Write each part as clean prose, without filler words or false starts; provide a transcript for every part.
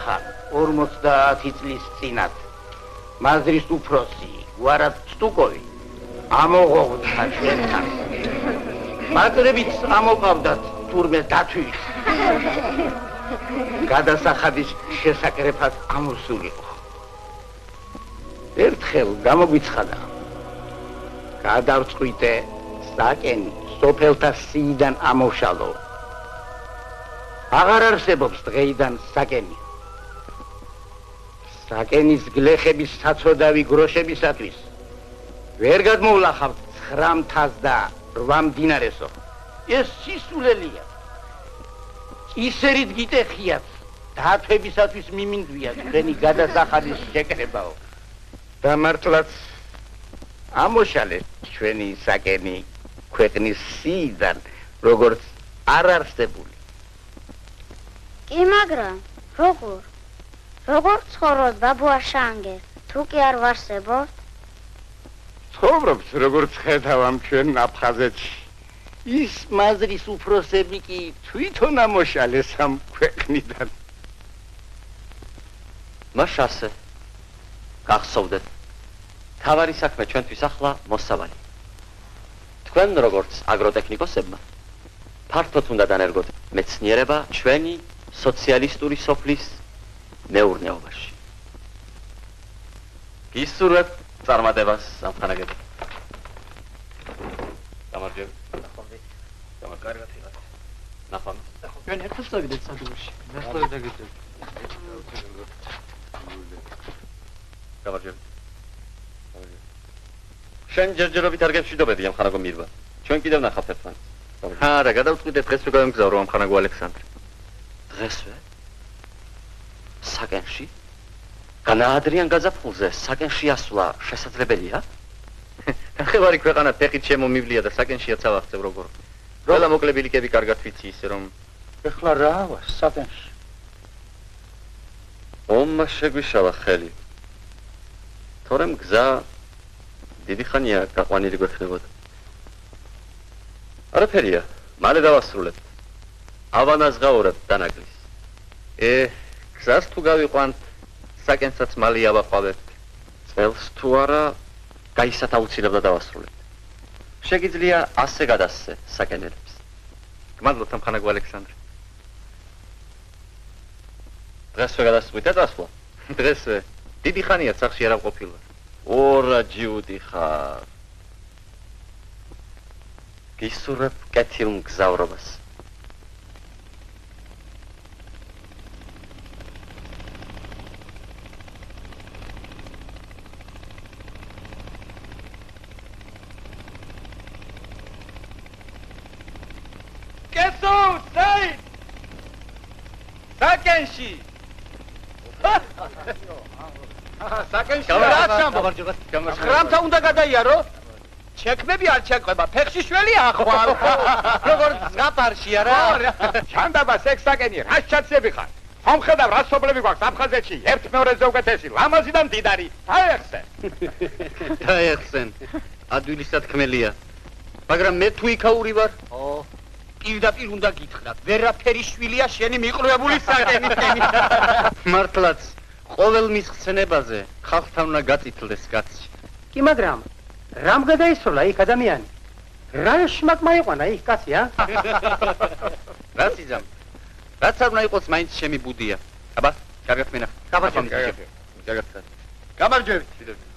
ხარ 50 წლის წინათ მაზრის უფროსი ვარად სტუკოვი ამოღողდა ჩვენთან მაზრებიც ამოყავდათ თურმე დათვით გადასახადის შესაკრეფად ამოსულიყო ერთხელ გამოგვიცხადა გადავწყვიტე საკენი სოფელთა სიიდან ამოვშალო აღარ არსებობს დღეიდან საკენი საკენის გლეხების საცოდავი გროშებისათვის ვერ გადმოვლახავთ 9,8 მდინარესო ეს სისულელია ისერით გიტეხიათ დათვებისათვის მიმინდვია თქვენი გადასახადის შეკრებაო და მართლაც ამოშალეს ჩვენი საკენი ქვეყნის სიიდან როგორც არ არსებული კი მაგრამ როგორ ცხოვრობ ბაბუა შანგე თუ კი არ ვარსებობ ცხოვრობს როგორც ხედავ ამ ჩვენ აფხაზეთში ის მაზრის უფროსები კი თვითონ ამოშალეს ამ ქვეყნიდან მაშასე გახსოვდეთ თავარი საქმე ჩვენთვის ახლა მოსავალი თქვენ როგორც აგროტექნიკოსებმა ფართოდ უნდა დანერგოთ მეცნიერება ჩვენი სოციალისტური სოფლის მეურნეობაში გისურვებთ წარმატებას ამხანაგეთ გამარჯვებით კარგად იყავით ნახვამდის ჩვენ ერთად წავიდეთ სადგურში ნახავთ დაგეჭირეთ გამარჯვებით შენ ჯერჯერობით არ გეშიდობედი ამხანაგო მირვა ჩვენ კიდევ ნახავთ ერთმანეთს არა გადავწყვიტეთ დღესვე გავემგზავრო ამხანაგო ალექსანდრე დღესვე საკენში განაადრიან გაზაფხულზე საკენში ასვლა შესაძლებელია ნახევარი ქვეყანა ფეხით შემომივლია და საკენშიაც ავახცევ როგორ ყველა მოკლებილიკები კარგად ვიცი ისე რომ ეხლა რა ვარ საკენში ომმა შეგვიშალა ხელი თორემ გზა დიდი ხანია გაყვანილი გვექნებოდა არაფერია მალე დავასრულებთ ავანაზღაურებთ დანაგლის გზას თუ გავიყვანთ საკენსაც მალე ავაყვავებთ წელს თუ არა გაისათ აუცილებლად დავასრულებთ შეგიძლია ასე გადასცე საკენელებს გმადლობთ ამხანაგო ალექსანდრე დღესვე გადასწყვიტეთ ასვლა დღესვე დიდი ხანია სახში არ ავყოფილვარ ორა ჯიუტი ხარ გისურვებ კეთილ მგზავრობას საკენში საკენში რამთა უნდა გადაიარო ჩექმები არ ჩეკვება ფეხში შველი ახვალ როგორც ზღაპარშია რა ჩანდაბას ეგ საკენი რა ჩაცები ხარ ამხედავ რა სოფლები გვაქვს აფხაზეთში ერთ მეორეზე უკეთესი ლამაზი და მდიდარი დაეხსენ ადვილისად ხმელია მაგრამ მე თუ იქაური ვარ პირდაპირ უნდა გითხრა ვერაფერი შვილია შენი მიყრუებული საკენისკენი მართლაც ყოველ მისხცნებაზე ხალხთან უნდა გაწითლდეს კაცი კი მაგრამ რამ გადაისროლა იქ ადამიანი რა შმაკმა იყვანა იქ კაცი რაც იზამ რაც არ უნდა იყოს მაინც ჩემი ბუდია აბა კარგად მენახ გამარჯვებით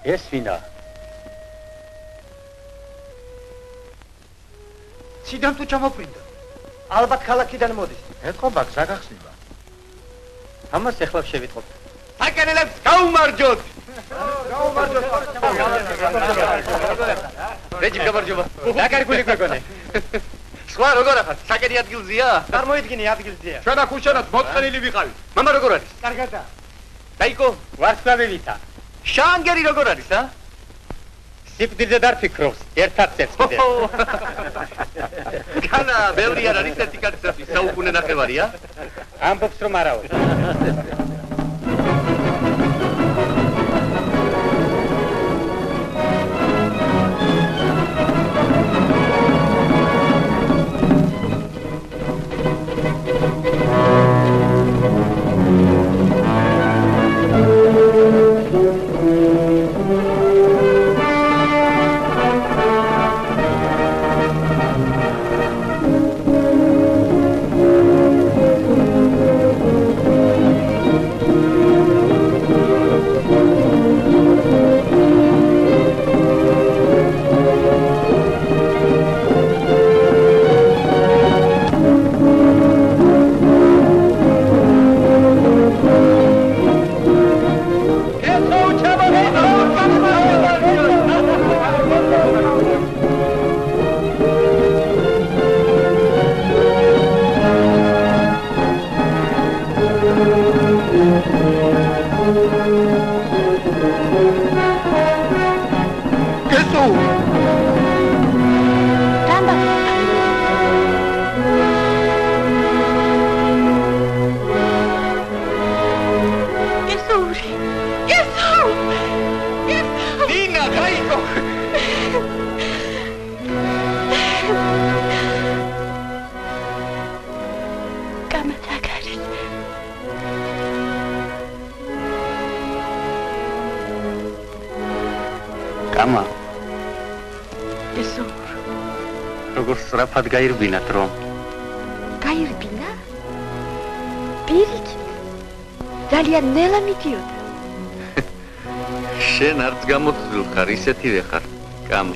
ეს ვინა? ციდან თუ ჩამოფრინდა. ალბათ ქალაქიდან მოდის. ეთყობა გზა გახსნება. ამას ეხლა შევიტყობ. საკენელებს გაუმარჯოთ. რეჯი გამარჯობა. დაკარგული გოგონე. სხვა როგორ ახარ? საკენი ადგილზეა? წარმოიდგინე ადგილზეა. ჩვენ აქ უშენოთ მოწყენილი ვიყავით. მამა როგორ არის? კარგადა. დაიკო, ვარსკვლავებითა. შანგერი როგორ არის, ა? სიკვდილზე დარფიქრობს, ერთად წებს კიდე. განა, ბევრი არ არის ერთი კაცი საუკუნე ნახევარია? ამბობს რომ არაო. გამა. როგორ სწრაფად გაირბინათ რომ? გაირბინა? პირით? ძალიან ნელა მიდიოდა. შენ არც გამოცდილ ხარ, ისეთივე ხარ. გამა.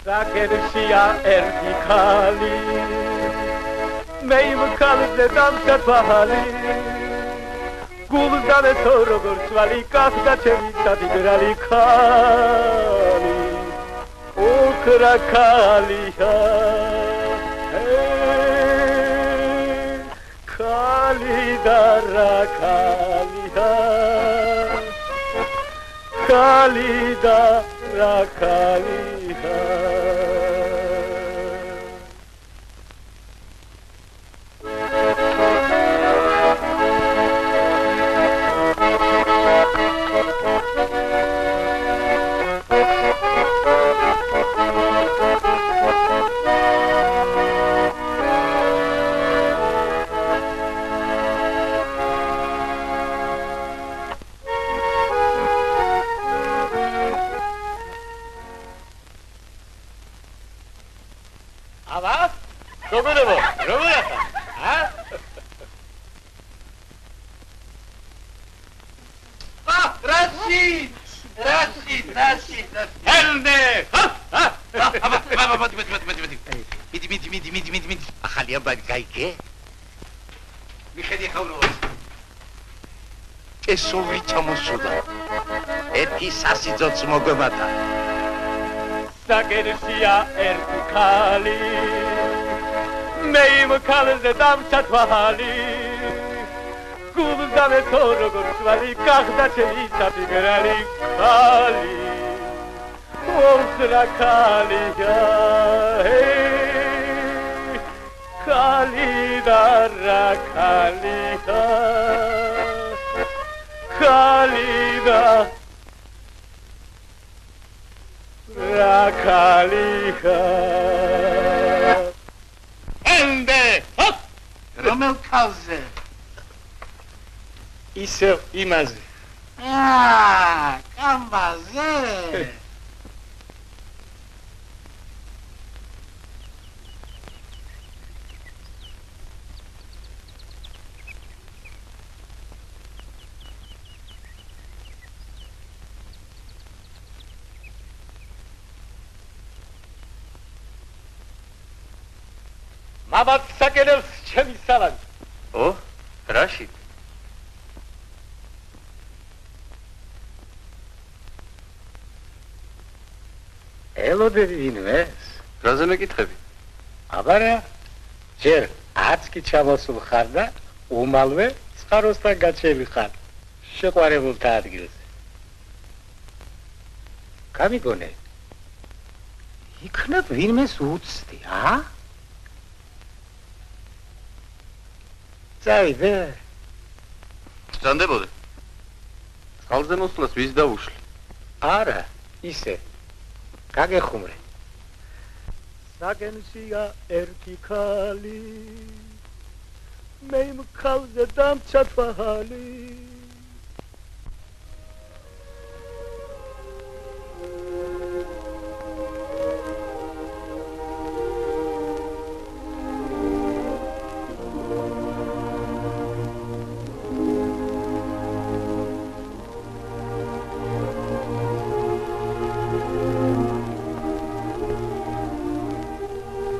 საკენშია ერთი ხალი მე იმ ხალზე დამსახვალი გულდანე თო როგორ ცვალი კახდა ჩემი სადიგრალი ხალი ოქრა ხალია ხალი და რა ხალია ხალი და რა ხალია ახალია გაიგე? მიხედი ხავროს. ესოვი ჩამოსულა. ერთი სასიძოც მოგებათა. საკენშია ერთი ხალი მე იმ ხალზე დამსახვალი გულდანე თო როგორ ცვალი კახდა ჩემი სადიგრალი ხალი ოქრა ხალია ხალი და რა ხალია ხალი და რა ხალია ენდე რომელ ხალზე ისევ იმაზე კამბაზე ამათ საკენელს ჩემი სალამი. ო, რაშიდ? ელოდები ვინმეს? რაზე მეკითხები? აბარა, ჯერ აცკი ჩამოსულ ხარ და უმალვე წყაროსთან გაჩელი ხარ. შეყვარებულთა ადგილზე. გამიგონე. იქნებ ვინმეს უცდი, ა? წავიდე. სჭანდებოდე. წყალზე მოსვლას ვის დაუშლი? არა, ისე. გაგეხუმრე. საგენშია ერთი ქალი მე იმ ქალზე დამცა თვალი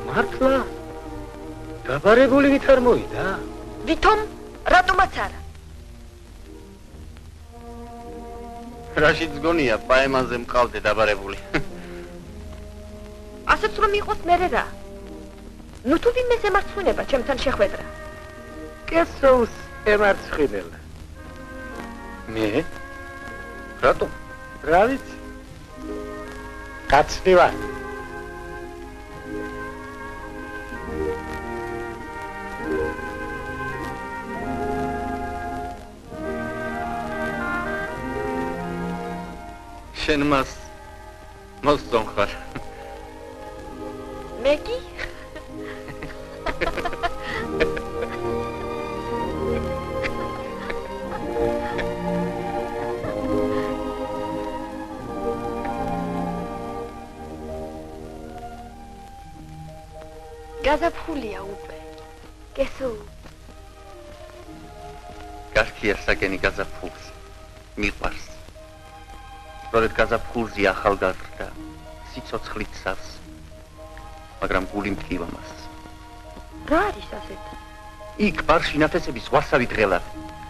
მართლა დაბარებული ვით არ მოვიდა? ვითომ რატომაც არა? რაშიდ გონია პაემანზე მყავდე დაბარებული. ასეც რომ იყოს მერე რა? ნუ თუ ვინმეს ემარცხუნება ჩემთან შეხვედრა. კესოუს ემარცხინელა. მე? რატომ? რა ვიცი? კაცი ვარ. შენ მას მოსწონ ხარ. მე კი? გაზაფხულია უკვე. გესო. გასქია საკენი გაზაფხულს. მიყვარს. სწორედ გაზაფხულზია ახალგაზრდა, სიცოცხლით სავს. მაგრამ გული მტკივა მას. რა არის ასეთი? იქ ბარში ნათესების ვარსავი დღელავი.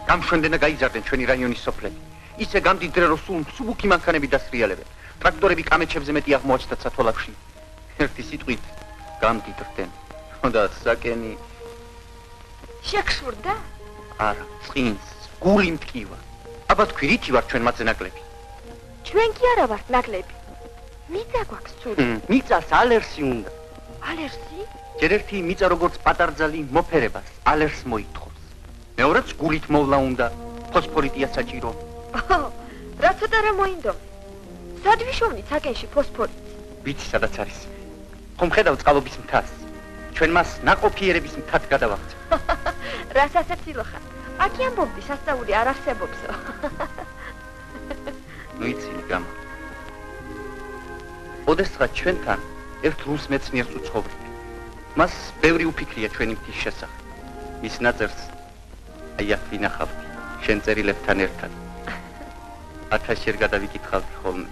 გამშვენდენა გაიზარდნენ ჩვენი რაიონის სოფლები. ისე გამდიდრე რომ სულ მსუბუქი მანქანები დასრიალებენ. ტრაქტორები კამეჩებზე მეტი აღმოაჩნდათ სათვალავში. ერთი სიტყვით გამდიდრდნენ. და საკენი შეგშურდა? არა, წინს, გული მტკივა. აბა თქვი რითი ვარ ჩვენ მათზე ნაკლები? ჩვენ კი არა ვართ ნაკლები. მიწა გვაქვს სული. მიწას ალერსი უნდა. ალერსი? ჯერ ერთი მიწა როგორც პატარძალი მოფერებას ალერსს მოითხოვს. მეორეც გულით მოვლა უნდა, ფოსფორიტია საჭირო. რა ცოტა რა მოინდომე. სად ვიშოვნით საკენში ფოსფორიტს? ვიცი სადაც არის. ხომ ხედავ წყალობის მთას. ჩვენ მას ნაყოფიერების მთად გადავახთ. რას ასე ცილოხარ? აქ ამბობდი სასწაული არ არსებობსო. ნუ იცი გამა. ოდესღაც ჩვენთან ერთ რუს მეცნიერს უცხოვრია. მას ბევრი უფიქრია ჩვენი მთის შესახებ. მის ნაწერს აი აქ ვინახავთ შენ წერილებთან ერთად. 1000 ჯერ გადავიკითხავთ ხოლმე.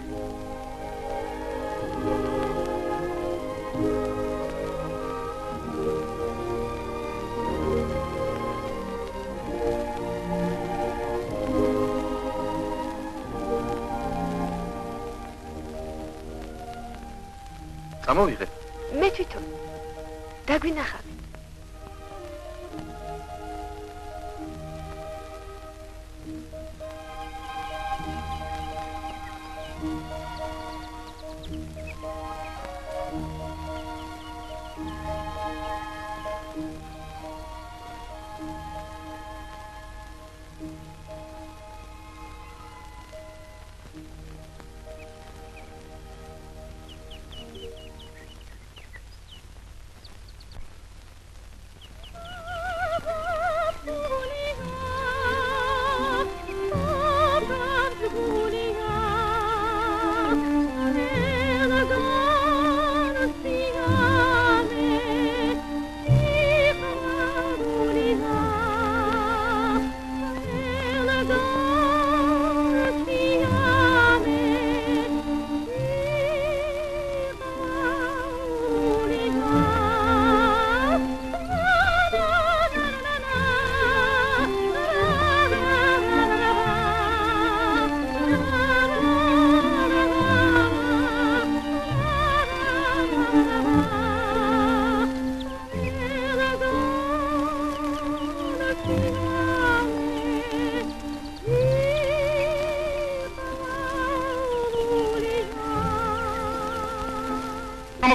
გამოვიღე. მე თვითონ დაგვინახავ.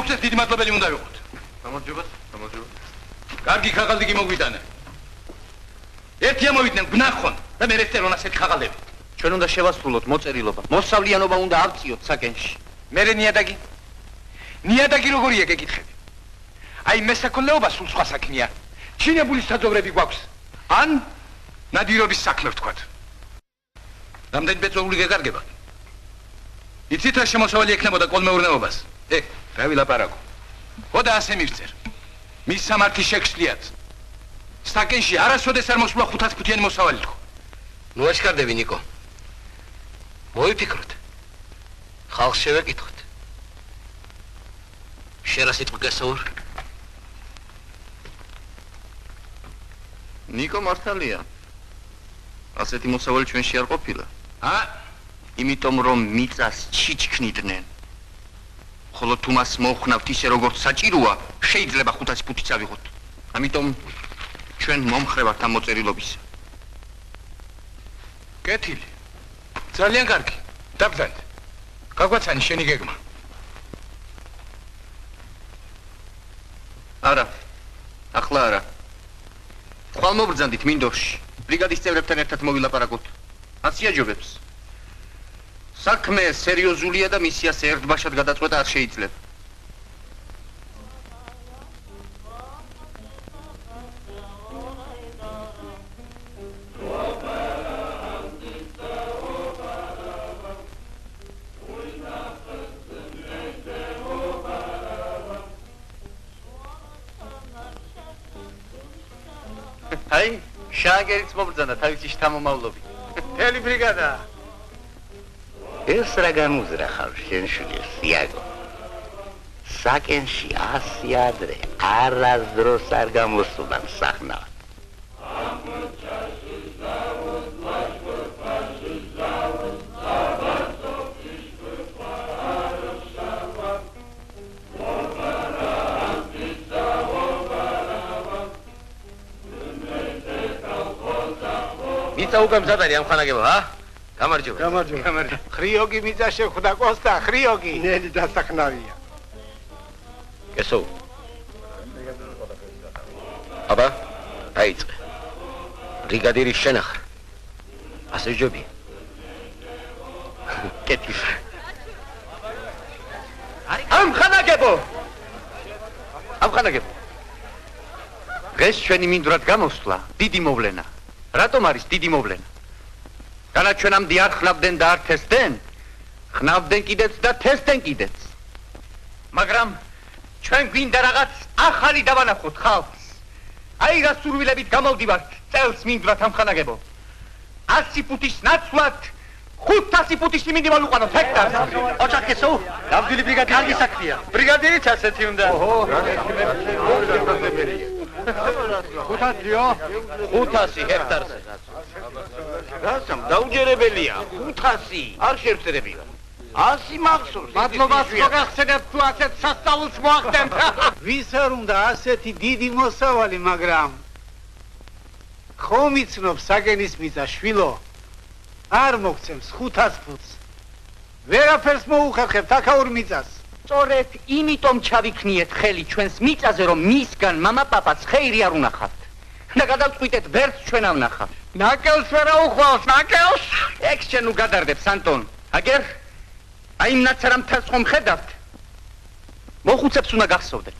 მოგწეს დიდი მადლობელი უნდა ვიყოთ. გამარჯობა, გამარჯობა. კარგი ხაღალდი კი მოგვიტანა. ერთი ამოვიდნენ გნახონ და მე რესტერონ ასეთი ხაღალდები. ჩვენ უნდა შევასრულოთ მოწერილობა. მოსავლიანობა უნდა ავწიოთ საკენში. მე ნიადაგი. ნიადაგი როგორია გეკითხები? აი მესაქონლეობა სულ სხვა საქმეა. ჩინებული საძოვრები გვაქვს. ან ნადირობის საქმე ვთქვათ. რამდენი ბეწვეული გეკარგება? იცით რა შემოსავალი ექნებოდა კოლმეურნეობას? რა ვილაპარაკო. ხოდა ასე მივწერ. მის სამართი შექსლიათ. საკენში არასოდეს არ მოსულა 500 ფუთიანი მოსავალი თქო. ნუ აშკარდები ნიკო. მოიფიქროთ. ხალხს შევეკითხოთ. შენ რა სიტყვა გასაურ? ნიკო მართალია. ასეთი მოსავალი ჩვენში არ ყოფილა. იმიტომ რომ მიწას ჩიჩქნიდნენ. ხოლო თუ მას მოხნავთ ისე როგორც საჭიროა, შეიძლება 500 ფუთიც ავიღოთ. ამიტომ ჩვენ მომხრე ვართ ამ მოწერილობისა. კეთილი. ძალიან კარგი. დაბრძანეთ. გაგვაცანი შენი გეგმა. არა. ახლა არა. ხვალმობრძანდით მინდორში. ბრიგადის წევრებთან ერთად მოვილაპარაკოთ. აციაჯობებს. საქმე სერიოზულია და მისიას ერთბაშად გადაწყვეტა არ შეიძლება. აი, შაგერიც მობრძანა თავისი შთამომავლობით. მთელი ბრიგადა. ეს რა განუზრახავ შენ შვილს, იაგო. საკენში 100 ადრე არასდროს არ გამოსულა სახნავად. მიწა უკვე მზად არის ამ ხანაგება, გამარჯობა. გამარჯობა. ხრიოგი მიწა შეხვდა კოსტა, ხრიოგი. ნელი დასახნავია. ესო. აბა, დაიწყე. ბრიგადირის შენახა. ასე ჯობია. კეთილი. ამ ხანაგებო! დღეს ჩვენი მინდვრად გამოსვლა დიდი მოვლენა. რატომ არის დიდი მოვლენა? განა ჩვენამდე არ ხნავდნენ და არ თესდნენ, ხნავდნენ კიდეც და თესდნენ კიდეც. მაგრამ ჩვენ გვინდა რაღაც ახალი დავანახოთ ხალხს. აი რა სურვილებით გამოვდივართ წელს მინდვრად ამხანაგებო. 100 ფუტის ნაცვლად 500 ფუტის მინდი მოვიყვანოთ ჰექტარს. ოჩახესო, დავდილი ბრიგადი კარგი საქმეა. ბრიგადირიც ასეთი უნდა. ოჰო, 500 ჰექტარზე. რასამ დაუჯერებელია 500 არ შევწერებია 100 მახსოვს მადლობას მოგახსენებთ თუ ასეთ სასწაულს მოახდენთ. ვის არ უნდა ასეთი დიდი მოსავალი, მაგრამ ხომ იცნობს საკენის მიწა შვილო არ მოგცემს 500 ფუტს. ვერაფერს მოუხერხებთ აქაურ მიწას. სწორედ იმიტომ ჩავიქნიეთ ხელი ჩვენს მიწაზე, რომ მისგან მამა-პაპაც ხეირი არ უნახავთ. და გადავწყვიტეთ ვერც ჩვენ არ ვნახავთ. ნაკელს ვერ აუხვალს, ნაკელს. ეგ შენ ნუ გადარდებს, ანტონ. აგერ აი იმ ნაცრამთას ხომ ხედავთ? მოხუცებს უნდა გახსოვდეთ.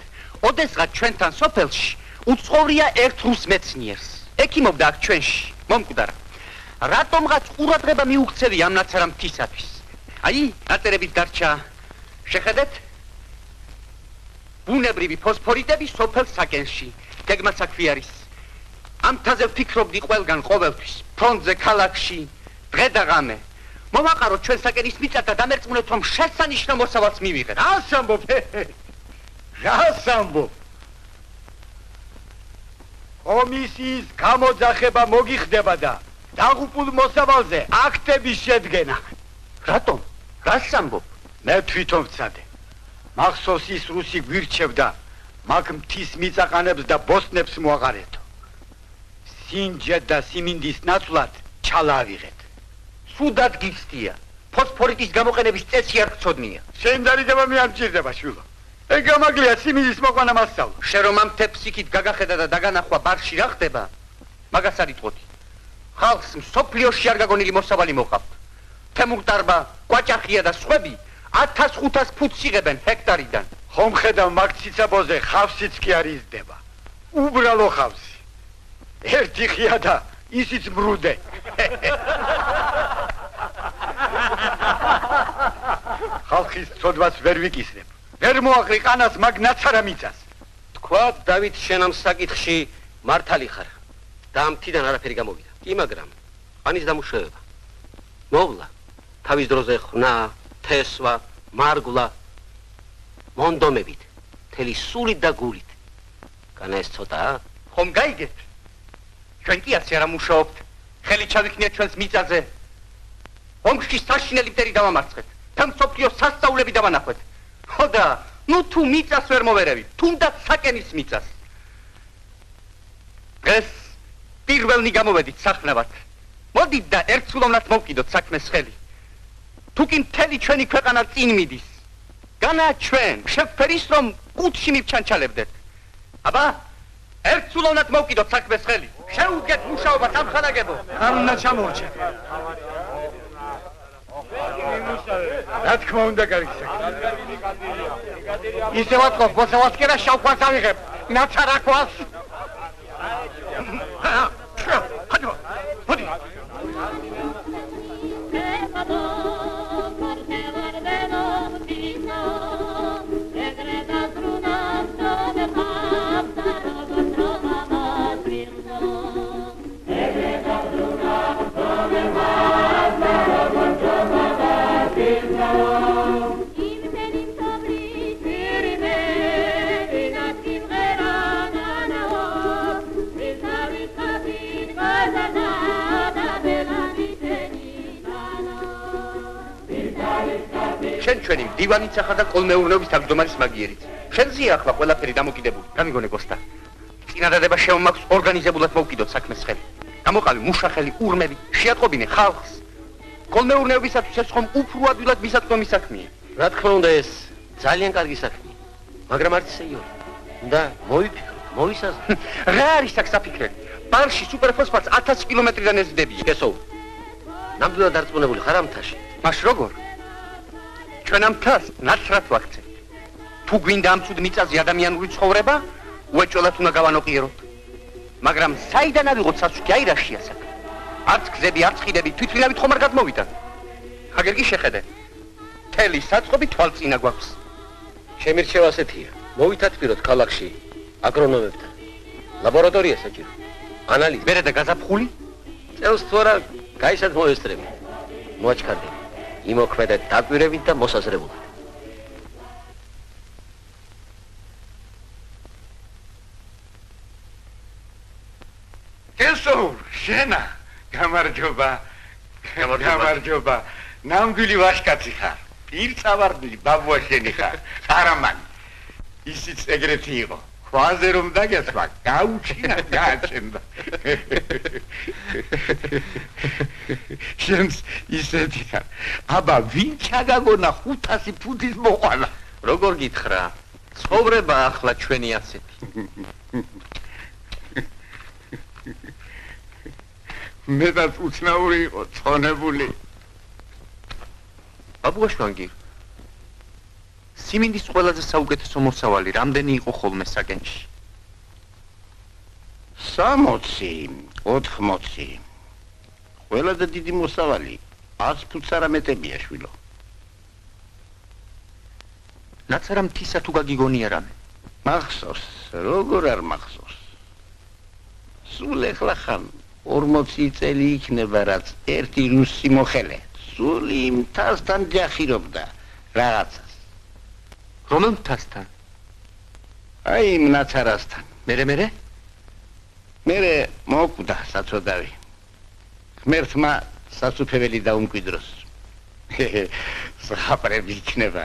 ოდესღაც ჩვენთან სოფელში უცხოვრია ერთ რუს მეცნიერს. ექიმობდა აქ ჩვენში, მომკვდარა. რატომღაც ყურადღება მიუქცევი ამ ნაცრამთისათვის. აი, ნაწერებით დარჩა. შეხედეთ? ბუნებრივი ფოსფორიტები სოფელ საკენში. გეგმაც აქვე არის. ამ თაზე ვფიქრობდი ყველგან ყოველთვის, ფრონტზე, ქალაქში, დღე და ღამე. მოვაყაროთ ჩვენ საკენის მიწა და დამერწმუნეთ, რომ შესანიშნავ მოსავალს მივიღეთ. რას ამბობ? რას ამბობ? კომისიის გამოძახება მოგიხდება და დაღუპულ მოსავალზე აქტების შედგენა. რატომ? რას ამბობ? მე თვითონ ვცადე. მახსოვს ის რუსი გვირჩევდა, მაგ მთის მიწაყანებს და ბოსნებს მოაყარეთო. სინჯად და სიმინდის ნაცვლად ჩალავიღეთ. სუდად გიცდია. ფოსფორიტის გამოყენების წესი არ გწოდნია. შენ დაიდება მე არ მჭირდება შვილო. ეგამაგლია სიმილის მოყვანა მასწავლა. შენ რომ ამ თეფსიქით გაგახედა და დაგანახვა ბარში რა ხდება? მაგას არ იტყოდი. ხალხს მსოფლიოში არ გაგონილი მოსავალი მოყავთ. თემურტარბა, კვაჭახია და სხვები 1500 ფუტს იღებენ ჰექტარიდან. ხომ ხედავ მაგ ციცაბოზე ხავსიც კი არ იზრდება. უბრალო ხავსი. ერთი ხია და ისიც მრუდე. ხალხის ცოდვას ვერ ვიკისრებ. ვერ მოაყრი ყანას მაგ ნაცარა მიწას. თქვა დავით შენ ამ საკითხში მართალი ხარ და ამ თიდან არაფერი გამოვიდა. კი, მაგრამ ყანის დამუშავება მოვლა თავის დროზე ხნა, თესვა, მარგვლა მონდომებით, მთელი სულით და გულით. განა ეს ცოტაა? ხომ გაიგეთ? ჩვენ კი ასე არ ამუშაობთ. ხელი ჩავიქნიეთ ჩვენს მიწაზე. ომში საშინელი მტერი დავამარცხეთ. თან მსოფლიოს სასწაულები დავანახვეთ. ხო და, ნუ თუ მიწას ვერ მოვერევით, თუნდაც საკენის მიწას. დღეს პირველნი გამოვედით სახნავად. მოდით და ერთსულოვნად მოვკიდოთ საქმეს ხელი. თუ კი მთელი ჩვენი ქვეყანა წინ მიდის. განა ჩვენ, შევფერის რომ კუთში მივჩანჩალებდეთ. აბა, ერთსულოვნად მოვკიდოთ საქმეს ხელი. შეუდგეთ მუშაობა სამხანაგებო. არ უნდა ჩამორჩა. რა თქმა უნდა გარიგსა. ისე ვატყობ, მოსავალს კი რა შავქვას ავიღებ. ნაცარა ქვას. მოდი. ჩვენი დივანიც ახლა და კოლმეურნეობის თავმჯდომარის მაგიერიც. შენზეა ახლა ყველაფერი დამოკიდებული. გამიგონე კოსტა. წინადადება შემოაქვს ორგანიზებულად მოვკიდოთ საქმეს ხელი. გამოყავი მუშახელი, ურმები, შეატყობინე ხალხს. კოლმეურნეობისათვის ეს ხომ უფრო ადვილად მისაწვდომი საქმეა. რა თქმა უნდა ეს ძალიან კარგი საქმეა. მაგრამ არც ისე იოლი. და მოვიფიქრო, მოვისაზრო. რა არის აქ საფიქრები? ბარში სუპერფოსფატს 1000 კილომეტრიდან ეზრდებია. ესო. ნამდვილად დარწმუნებული ხარ ამ მთაში? მას როგორ? ჩვენ ამ მთას ნაცრად ვაქცევთ. თუ გვინდა ამ ცუდ მიწაზე ადამიანური ცხოვრება, უეჭველად უნდა გავანოყიეროთ. მაგრამ საიდან ავიღოთ სასუქი აირაშია საქმე? არც გზები, არც ხიდები, თვითმფრინავით ხომ არ გადმოვიდა. აგერ კი შეხედე. მთელი საწყობი თვალწინა გვაქვს. ჩემი რჩევა ასეთია. მოვითათბიროთ ქალაქში აგრონომებთან. ლაბორატორია საჭირო. ანალიზი. მერე და გაზაფხული? წელს თუ არა გაისად მოესწრები. მოაჩქარდები. იმოქმედეთ დაკვირებით და მოსაზრებულად. ესო, შენა, გამარჯობა. გამარჯობა. ნამდვილი ვაჟკაცი ხარ. პირწავარდნილი ბაბუა შენი ხარ. ხარამანი. ისიც ეგრეთი იყო. ქვაზე რომ დაგესვა, გაუჩინა, გააჩენდა. შენს ისეთი ხარ. აბა, ვინ ჩაგაგონა 500 ფუტის მოყვანა? როგორ გითხრა? ცხოვრება ახლა ჩვენი ასეთი. მეტად უცნაური იყო, ცხონებული. ბაბუა შვანგირ. სიმინდის ყველაზე საუკეთესო მოსავალი რამდენი იყო ხოლმე საკენში? 60, 80. ყველაზე დიდი მოსავალი 100 ფუტს არ ამეტებია შვილო. ნაცარა მთისა თუ გაგიგონია რამე? მახსოვს, როგორ არ მახსოვს. სულ ეხლა ხან 40 წელი იქნება რაც ერთი რუსი მოხელე სული იმ მთასთან ჯახირობდა რაღაცას. რომელ მთასთან? აი იმ ნაცარასთან. მერე? მერე მოკვდა საწოდავი. ღმერთმა სასუფეველი დაუმკვიდროს. ზღაპრები იქნება.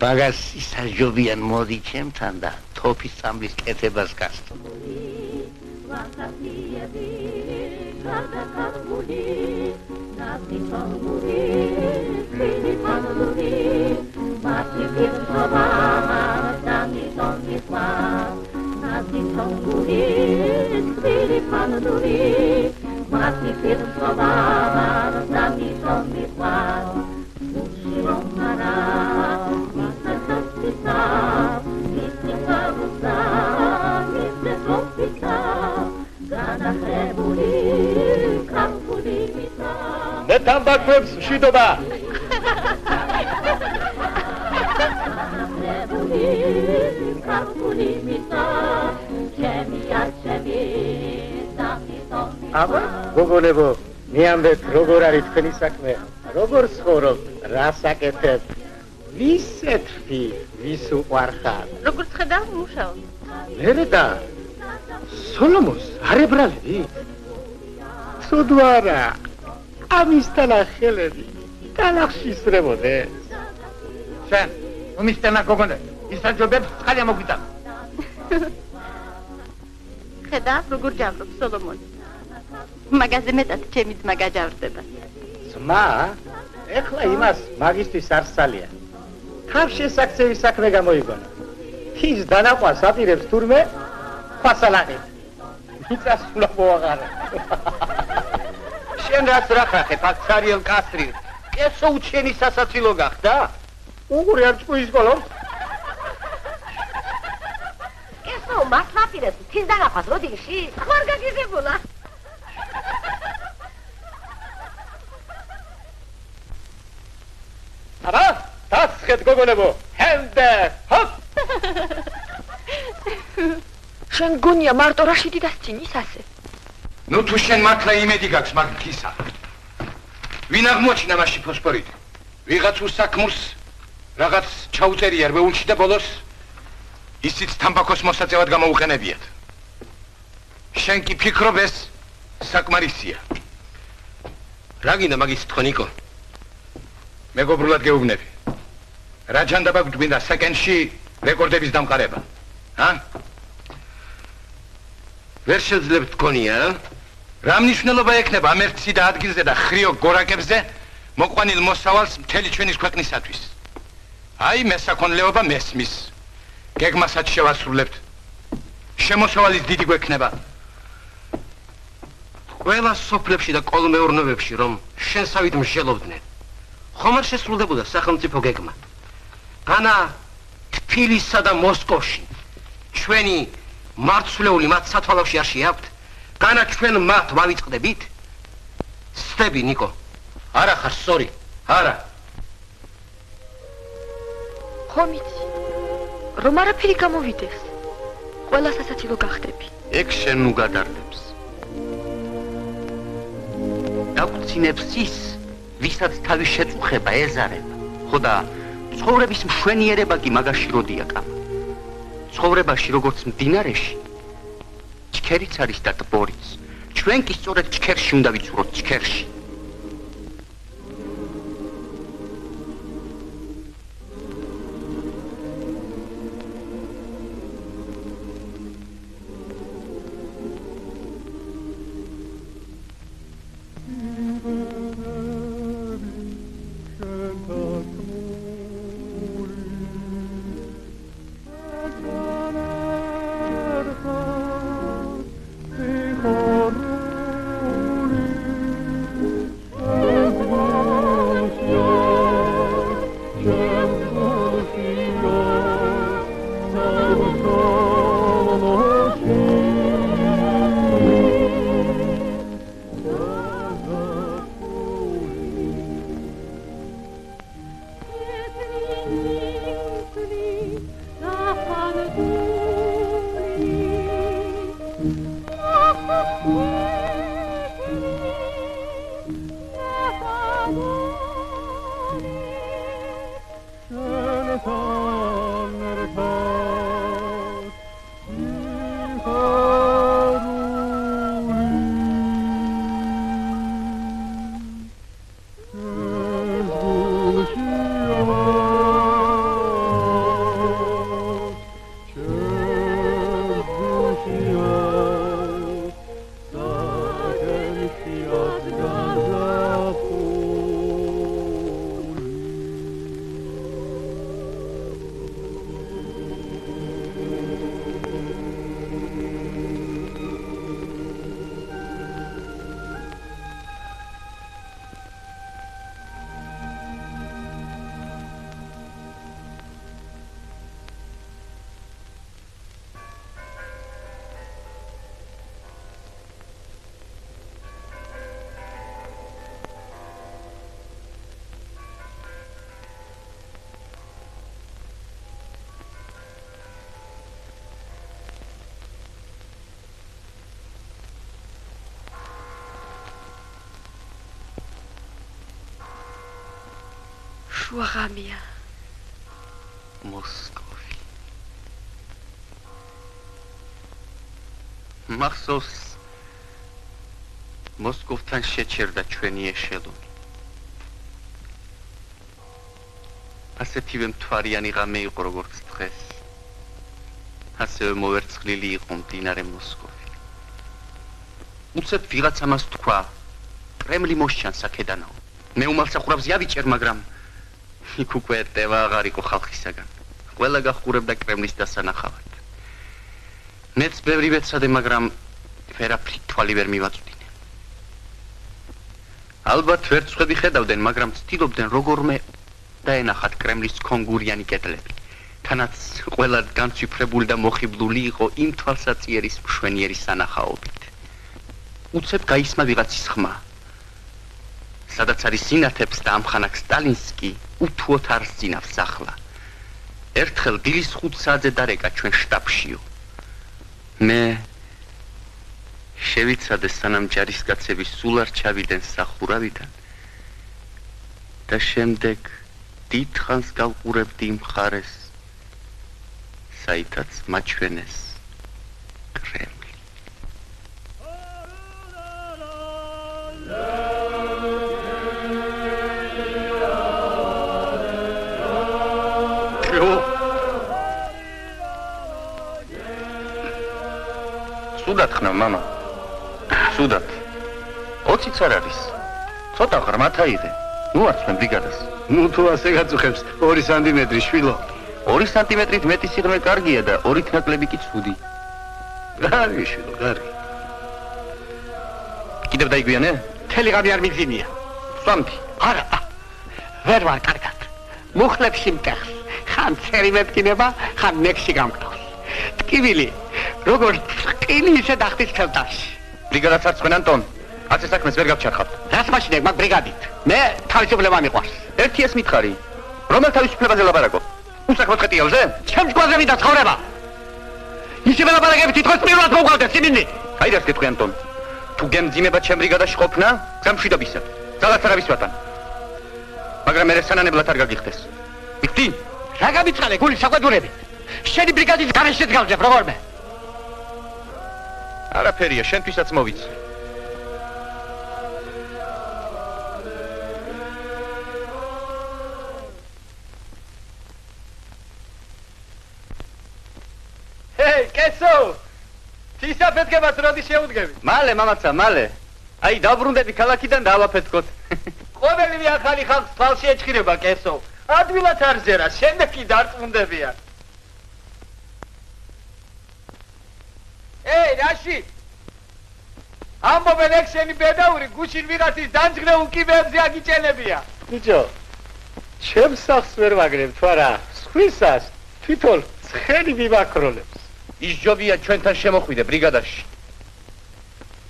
მაგას ისაჯობიან მოდი ჩემთან და თოფის წამლის კეთებას გასწო. Mati მე თამბაქოებს მშვიდობა აბა გოგონებო მე ამბეთ როგორ არის თქვენი საქმე როგორ ცხოვრობთ რას აკეთებთ ვის ეთვი ვის უყვარხარ როგორც ხედავ მუშაობ მერე და სოლომონს არებრალები ცუდ არა ამისთან ახელები განახშისრებოდე შენ უმისტენა გოგონე ისაჯობებს წყალია მოგვიტან ხედავ როგორ ჯავრობ სოლომონი მაგაზე მეტად ჩემი ძმა გაჯავრდება ძმა ეხლა იმას მაგისტრის არსალია თავშესაქცევის საქმე გამოიგონა ის დანაყვანს აპირებს თურმე ფასალანი მიწას სულა მოაღარა შენ რას რახახებ აქ ცარიელ კასრი ესო უჩენი სასაცილო გახდა უღური არ ჭკუის გოლობს ესო მას ვაპირებს თის დანაყვანს როდინში ხარ გაგიზებულა აბა დასხეთ გოგონებო ჰენდე ჰოპ შენ გონია მარტო რაშიდი დასცინის ასე ნუ თუ შენ მართლა იმედი გაქვს მაგ ქისა ვინ აღმოჩინა მასში ფოსფორიტი ვიღაც უსაქმურს რაღაც ჩაუწერია რვეულში და ბოლოს ისიც თამბაქოს მოსაწევად გამოუყენებიათ შენ კი ფიქრობ ეს საკმარისია რა გინდა მაგის თხონიკო მეგობრულად გეუბნები რა ჯანდაბა გვინდა სეკენდში რეკორდების დამყარება ვერ შეძლებთ თქონია რა მნიშვნელობა ექნება ამ ერთ სიდა ადგილზე და ხრიო გორაკებზე მოყვანილ მოსავალს მთელი ჩვენის ქვეყნისათვის აი მესაქონლეობა მესმის გეგმასაც შევასრულებთ შემოსავალის დიდი გვექნება ყველა სოფლებში და კოლმეურნებებში რომ შენსავით მსჯელობდნენ ხომ არ შესრულდებოდა სახელმწიფო გეგმა განა თბილისსა და მოსკოვში ჩვენი მარცვლეული მათ სათვალავში არ შეაქვთ განა ჩვენ მათ ვავიწყდებით სტები ნიკო არა ხარ სწორი არა ხომ იცი რომ არაფერი გამოვიდეს ყველა სასაცილო გახდები ეგ შენ უგადარდებს დაგვრცინებს ის ვისაც თავის შეწუხება ეზარება ხო და ცხოვრების მშვენიერება კი მაგაში როდია კამა ცხოვრებაში როგორც მდინარეში ჩქერიც არის და ტბორიც ჩვენ კი სწორედ ჩქერში უნდა ვიცუროთ ჩქერში შუაღამია. მოსკოვი. მახსოვს მოსკოვთან შეჩერდა ჩვენი ეშელონი. ასეთივე მთვარიანი ღამე იყო როგორც დღეს. ასევე მოვერცხლილი იყო მდინარე მოსკოვი. უცებ ვიღაცა მას თქვა, კრემლი მოსჩანს აქედანაო. მე უმალსახურავს ავიჭერ, მაგრამ იქ უკვე ეტევა აღარ იყო ხალხისაგან. ყველა გახურებდა კრემლის დასანახავად. მეც ბევრი ვეცადე, მაგრამ ვერაფრით თვალი ვერ მივაწვდინე. ალბათ ვერცხვები ხედავდნენ, მაგრამ ცდილობდნენ როგორმე დაენახათ კრემლის კონგურიანი კედლები. თანაც ყველა განციფრებული და მოხიბლული იყო იმ თვალსაწიერის მშვენიერი სანახაობით. უცებ გაისმა ვიღაცის ხმა. სადაც არის სინათებს და ამხანაგ სტალინსკი უთუოდ არ სძინავს ახლა. ერთხელ დილის 5 საათზე დარეკა ჩვენ შტაბშიო. მე შევიცადე სანამ ჯარისკაცები სულ არ ჩავიდნენ სახურავიდან და შემდეგ დიდხანს გავყურებდი იმ მხარეს, საითაც მაჩვენეს კრემლი. სუდად ხნა, მამა. სუდად. 20 არ არის. ცოტა ღრმათ აიღე. ნუ არცმენ ბრიგადას. ნუ თუ ასე გაწუხებს 2 სანტიმეტრი შვილო. 2 სანტიმეტრით მეტი სიღრმე კარგია და 2 ნაკლები კი ცუდი. კარგი შვილო, კარგი. კიდევ დაიგვიანე? მთელი ღამე არ მიგზინია. სვამთი. არა. ვერ ვარ კარგად. მუხლებში მტეხს. ხან ცერი მეტკინება, ხან ნექსი გამკრავს. ტკივილი, როგორც ყინი ისე დახტის ხელტაში. ბრიგადაც არ წვენ, ანტონ. ასე საქმეს ვერ გავჩარხავთ. რას მაშინ ეგ მაგ ბრიგადით? მე თავისუფლება მიყვარს. ერთი ეს მითხარი. რომელ თავისუფლებაზე ლაპარაკო? უსაქმოდ ხეტიალზე? ჩემს გვაზე მინდა ცხოვრება. ისე ველაპარაკებით თვითონ პირველად მოვყავდეთ იმინი. აი რას გეტყვი, ანტონ. თუ გემძიმება ჩემ ბრიგადაში ყოფნა, გამშვიდობისა. ძალაც არავის ვატან. მაგრამ მე სანანებლად არ გაგიხდეს. მიხდი? რა გამიწყალე გულის საყვედურებით? შენი ბრიგადის გარეშეც გავძებ როგორმე? არაფერია, შენთვისაც მოვიცი. ჰეი, კესო! თისაფეთქებას როდი შეუდგები? მალე, მამაცა, მალე. აი, დაბრუნდები ქალაქიდან და ავაფეთქოთ. ყოველივე ახალი ხალხს თვალში ეჭხირება, კესო. ადვილად არ ზერა, შემდეგ კი დარწმუნდებიან. ეი, რაში? ამბობენ ეგ შენი ბედაური გუშინ ვიღაცის დამძღნეულ კიბეებზე აგიჭენებია. ბიჭო, ჩემს სახს ვერ ვაგრებ თუ არა, სხვისას თვითონ ცხენი მივაქროლებს. ის ჯობია ჩვენთან შემოხვიდე ბრიგადაში.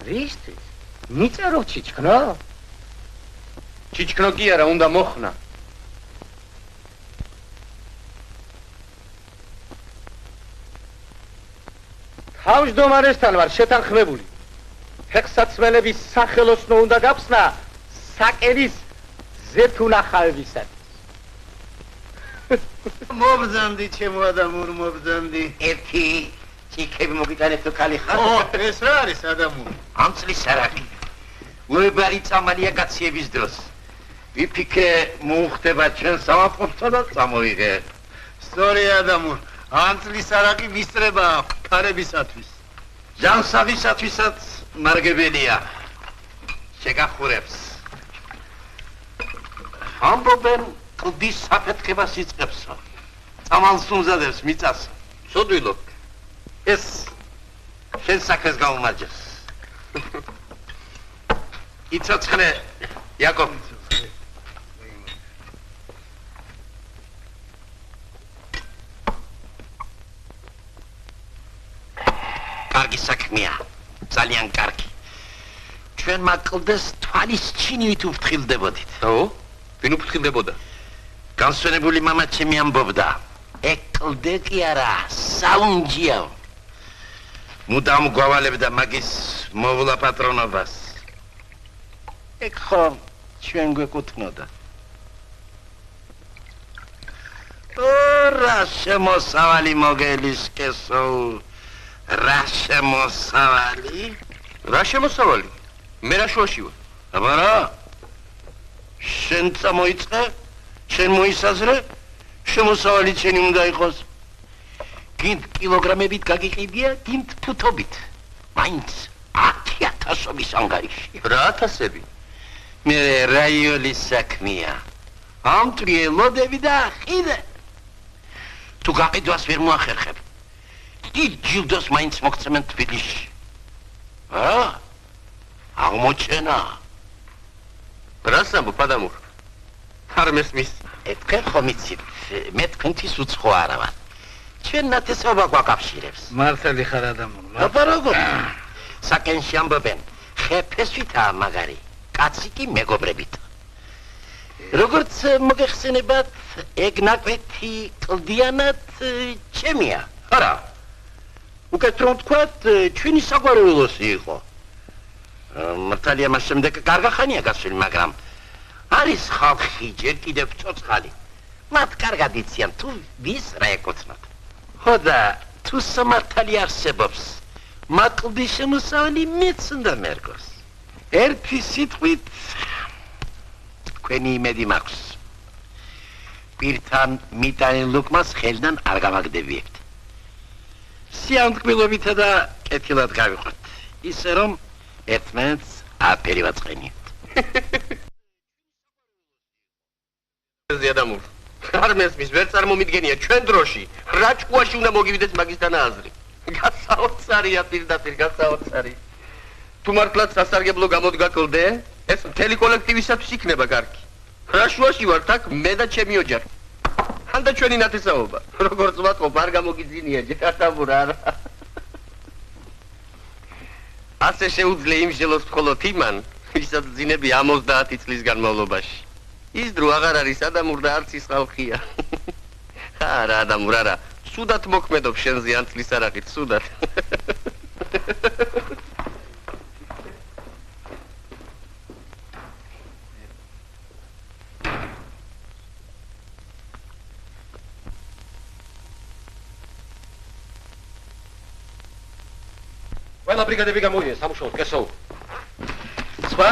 რისთვის? მიწერო ჩიჩქნო? ჩიჩქნო კი არა, უნდა მოხნა. თავმჯდომარესთან ვარ შეთანხმებული. ფეხსაცმელების სახელოსნო უნდა გახსნა საკერის ზეთუნახავებისათვის. მობრძანდი ჩემო ადამურ, მობრძანდი. ერთი ჭიქები მოგიტანეთ ხალი ხარ? ეს რა არის ადამურ? ამ წლის არაკი. უებარი წამალია კაციების დროს. ვიფიქრე მოუხდება ჩვენ სამაფროსთან და წამოიღე. სწორი ადამურ, ამ წლის არაკი მისწრება ქარებისათვის. ჯანსაღისათვისაც მარგებელია. შეგახურებს. ამბობენ კლდის საფეთქებას იწყებსო. წამალს უმზადებს მიწას. სოდვილო. ეს შენ საქმეს გაუმარჯოს. იცოცხლე, იაკობ. კარგი საქმეა, ძალიან კარგი. ჩვენ მაკლდეს თვალის ჩინივით უფრთხილდებოდით. ო? ვინ უფრთხილდებოდა? განსვენებული მამა ჩემი ამბობდა, ეგ კლდე კი არა, საუნჯია. მუდამ გვავალებდა მაგის მოვლა პატრონობას. ეგ ხო ჩვენ გვეკუთვნოდა. რა შემოსავალი მოგელისკესო. რა შემოსავალი? რა შემოსავალი? მე რა შუაში ვარ? აბა რა? შენ წამოიწყე? შენ მოისაზრე? შემოსავალი შენი უნდა იყოს. გინდ კილოგრამებით გაგიყიდია, გინდ ფუთობით. მაინც 10,000-ობის ანგარიში. რა ათასები? მე რაიონის საქმეა. ამტრი ელოდები და ხიდე. თუ გაყიდვას ვერ მოახერხებ. დიდ ჯილდოს მაინც მოგცემენ თბილისში. აღმოჩენა. რას ამბობ, ადამურ? არ მესმის. ეთქენ ხომ იცით, მე თქვენთვის უცხო არა ვარ. ჩვენ ნათესაობა გვაკავშირებს. მართალი ხარ ადამურ. აბა როგორ? საკენში ამბობენ, ხეფესვითაა მაგარი, კაცი კი მეგობრებით. როგორც მოგეხსენებათ, ეგ ნაკვეთი კლდიანად ჩემია. არა. უკეთ რომ თქვათ, ჩვენი საგვარეულოსი იყო. მართალია მას შემდეგ კარგახანია გასული, მაგრამ არის ხალხი ჯერ კიდევ ცოცხალი. მათ კარგად იციან თუ ვის რა ეკუთვნათ. ხო და თუ სამართალი არსებობს, მაკლდის შემოსავალი მეც უნდა მერგოს. ერთი სიტყვით თქვენი იმედი მაქვს. პირთან მიტანილ ლუკმას ხელიდან არ გამაგდებიებთ. სიამტკბილობითა და კეთილად გავიყოთ. ისე რომ ერთმანეთს აფერივაწყენიებთ. ზიადამურ. არ მესმის, ვერ წარმომიდგენია ჩვენ დროში. რა ჭკუაში უნდა მოგივიდეს მაგისთან აზრი. გასაოცარია პირდაპირ, გასაოცარი. თუ მართლაც სასარგებლო გამოდგა კლდე, ეს მთელი კოლექტივისათვის იქნება კარგი. რა შუაში ვართ აქ მე და ჩემი ოჯახი. ხანდა ჩვენი ნათესაობა. როგორც ვატყობ, არ გამოგიძინია ჯერადამურ არა. ასე შეუძლია იმსჯელოს მხოლოდ იმან, ვისაც ძინები 70 წლის განმავლობაში. ის დრო აღარ არის ადამურ და არც ის ხალხია. არა ადამურ არა, სუდად მოქმედობ შენზე ან წლის არაღით, სუდად. ყველა ბრიგადები გამოიეს სამუშაოდ, კესო. სხვა?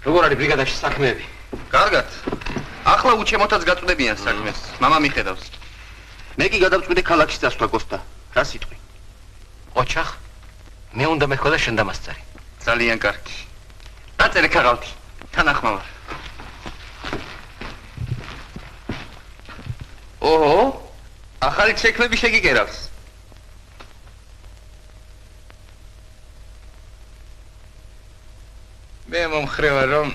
როგორ არის ბრიგადაში საქმეები? კარგად. ახლა უჩემოთაც გაწვდებიან საქმეს. მამა მიხედავს. მე კი გადავწყვიტე ქალაქში წასვლა კოსტა. რა სიტყვი? ოჩახ, მე უნდა მეხოდა შენ დამასწარი. ძალიან კარგი. დაწერე ქაღალდი. თანახმავარ. ოჰო, ახალი შექმნები შეგიკერავს. მე მომხრევა რომ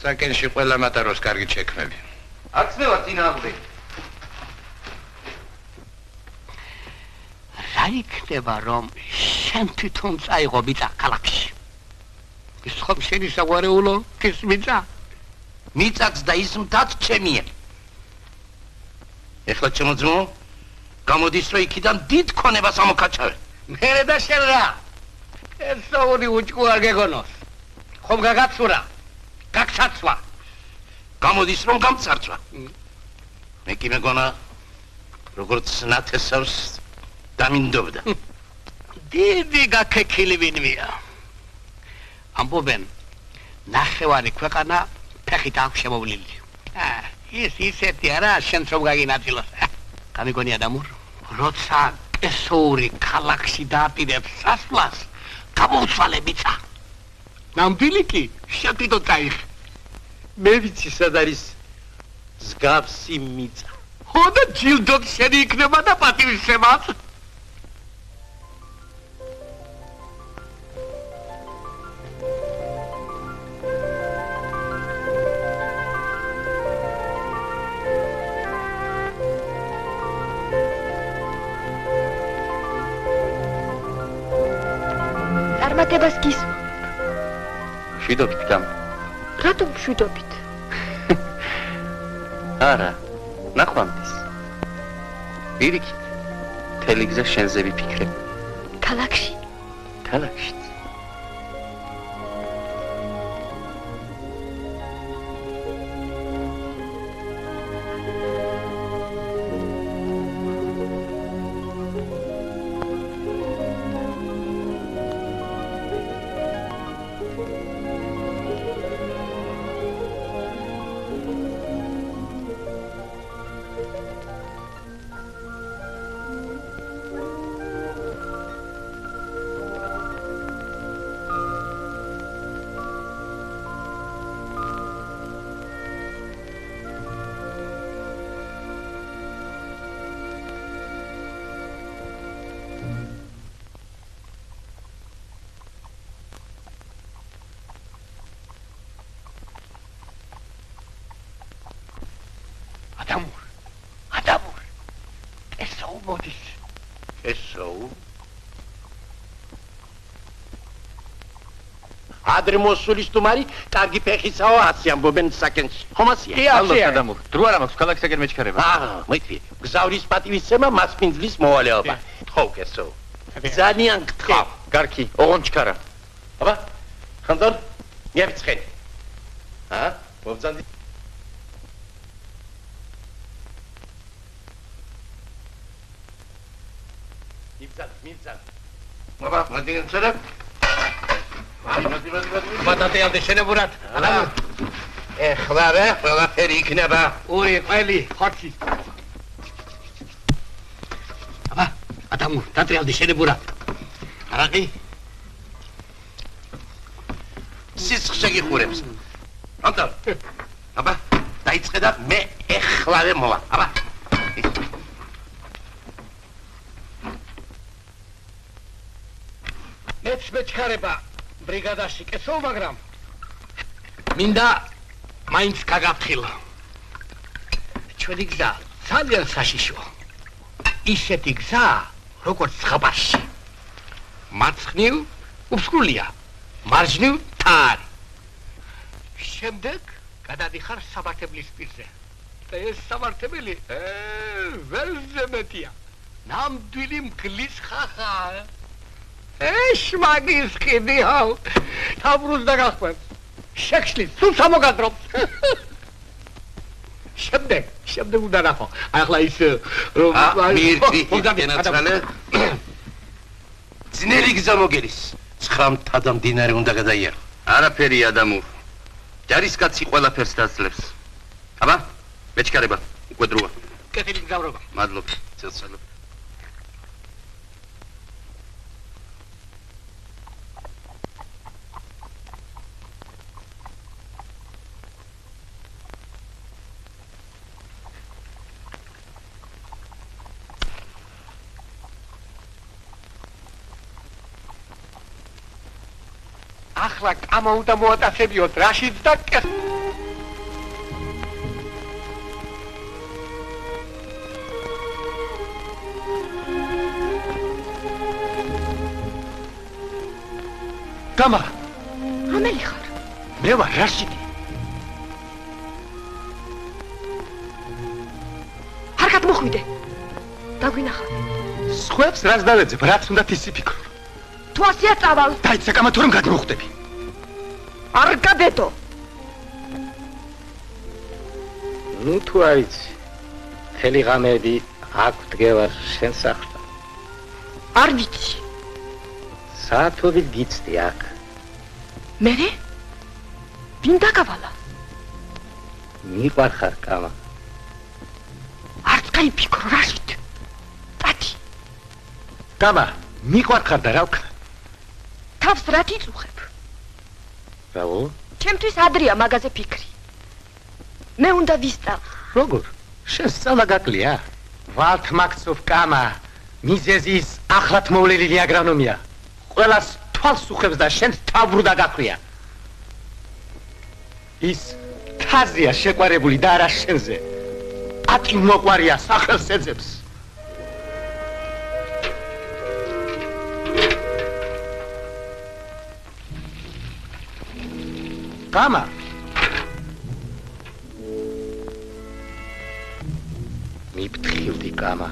საკენში ყველა მატაროს კარგი შექმნები. არც მე ვარ წინააღმდეგ. რა იქნება რომ შენ თვითონ წაიღო ბიჭა ქალაქში? ის ხომ შენი საგვარეულო ის ბიჭა? მიწაც და ის მთაც ჩემია. ეხლა შემოძმო, გამოდის რომ იქიდან დიდ ქონებას ამოკაჩავე. მერე და შენ რა? ეს საური უჭკუ არ გეგონოს. ხომ გაგაცურა? გაგცაცვა. გამოდის რომ გამცარცვა. მე კი მეგონა როგორც ნათესავს დამინდობდა. დიდი გაქექილი ვინმეა. ამბობენ ნახევარი ქვეყანა ფეხით აქვს შემოვლილი. ის ისეთი არა შენც რომ გაგინაწილოს. გამიგონი ადამურ, როცა კესოური ქალაქში დააპირებს სასვლას, გამოვცვალე ბიჭა. ნამდვილი კი შეტიტო წაიხ. მე ვიცი სად არის მსგავსი მიწა. ხო და ჯილდოდ შენი იქნება და პატივისცემაც. წარმატებას გისვა. შვიდობით გამ. რატომ შვიდობით? არა, ნახვამდის. პირიქით, მთელი გზა შენზე ვიფიქრებ. ქალაქში? ქალაქში. ადამურ. ესაუ მოდის. ესაუ? ადრე მოსული სტუმარი, კარგი ფეხისაო, ასე ამბობენ საკენში. ხომ ასია? კი, ასე ადამურ. დრო არ მაქვს ქალაქისაკენ მეჩქარება. მოიწვიე. გზავრის პატივისცემა მასპინძლის მოვალეობა. თხოვ ესაუ. ძალიან გთხოვ. გარქი, ოღონდ ჩქარა. აბა, ხანდარ? მიეწყენ. მოვძანდი. მივძან. აბა, მოდიან ცერა. მოდადეალდე შენებურად. ეხლა რა, ყველაფერი იქნება. ორი ყველი, ხორცი. აბა, ადამურ, დატრიალდე შენებურად. არაყი? სისხლში გიხურებს. ანტარ. აბა, დაიწყე და მე ეხლავე მოვა. აბა. მეც მეჩქარება ბრიგადაში კეთო, მაგრამ მინდა მაინც გაგაფრთხილო. ჩვენი გზა ძალიან საშიშოა. ისეთი გზა, როგორც ზღვაში. მარცხნივ უფსკულია, მარჯვნივ თარი. შემდეგ გადადიხარ სამართებლის პირზე. და ეს სამართებელი ველზე მეტია. ნამდვილი მგლის ხახა. შმაგის ხიდიაო. თაბრუს დაგახმებს. შექშლის, სულ სამოგადრობს. შემდეგ უნდა ნახო. ახლა ის მირთი, ენაცვალე. ძნელი გზა მოგერის. 9 მთა მდინარე უნდა გადაიარო. არაფერი ადამურ. ჯარისკაცი ყველაფერს დაძლევს. აბა, მეჩქარება, უკვე დროა. კეთილი მგზავრობა. მადლობა, წელსალო. ახლა კამა უნდა მოატაცებიოთ რაშიც და კამა რომელი ხარ? მე ვარ რაშიდი. არ გადმოხვიდე. დაგვინახა. სხვებს რაც დავეძებ, რაც უნდა ისი ფიქრო. თუ ასეა წავალ. დაიცა კამა თორემ გადმოხვდები. არ გადედო. ნუ თუ არიცი. მთელი ღამეები აქ დგევარ შენ სახლთან. არ ვიცი. საათობით გიცდი აქ. მერე? ვინ დაგავალა? მიყვარხარ კამა. არც გაიფიქრო რაშით. წადი. კამა, მიყვარხარ და რა ვქნა? თავს რად იწუხებ? რავო? ჩემთვის ადრეა მაგაზე ფიქრი. მე უნდა ვისწავლ. როგორ? შენ სწავლა გაკლია? ვალთ მაქცოვ კამა. მიზეზის ახლად მოვლენილი აგრონომია. ყველას თვალს უხებს და შენ თავბრუ დაგაქვია. ის თაზია შეყვარებული და არა შენზე. პატი მოყვარია სახელს ეძებს. კამა. მიფრთხილდი კამა.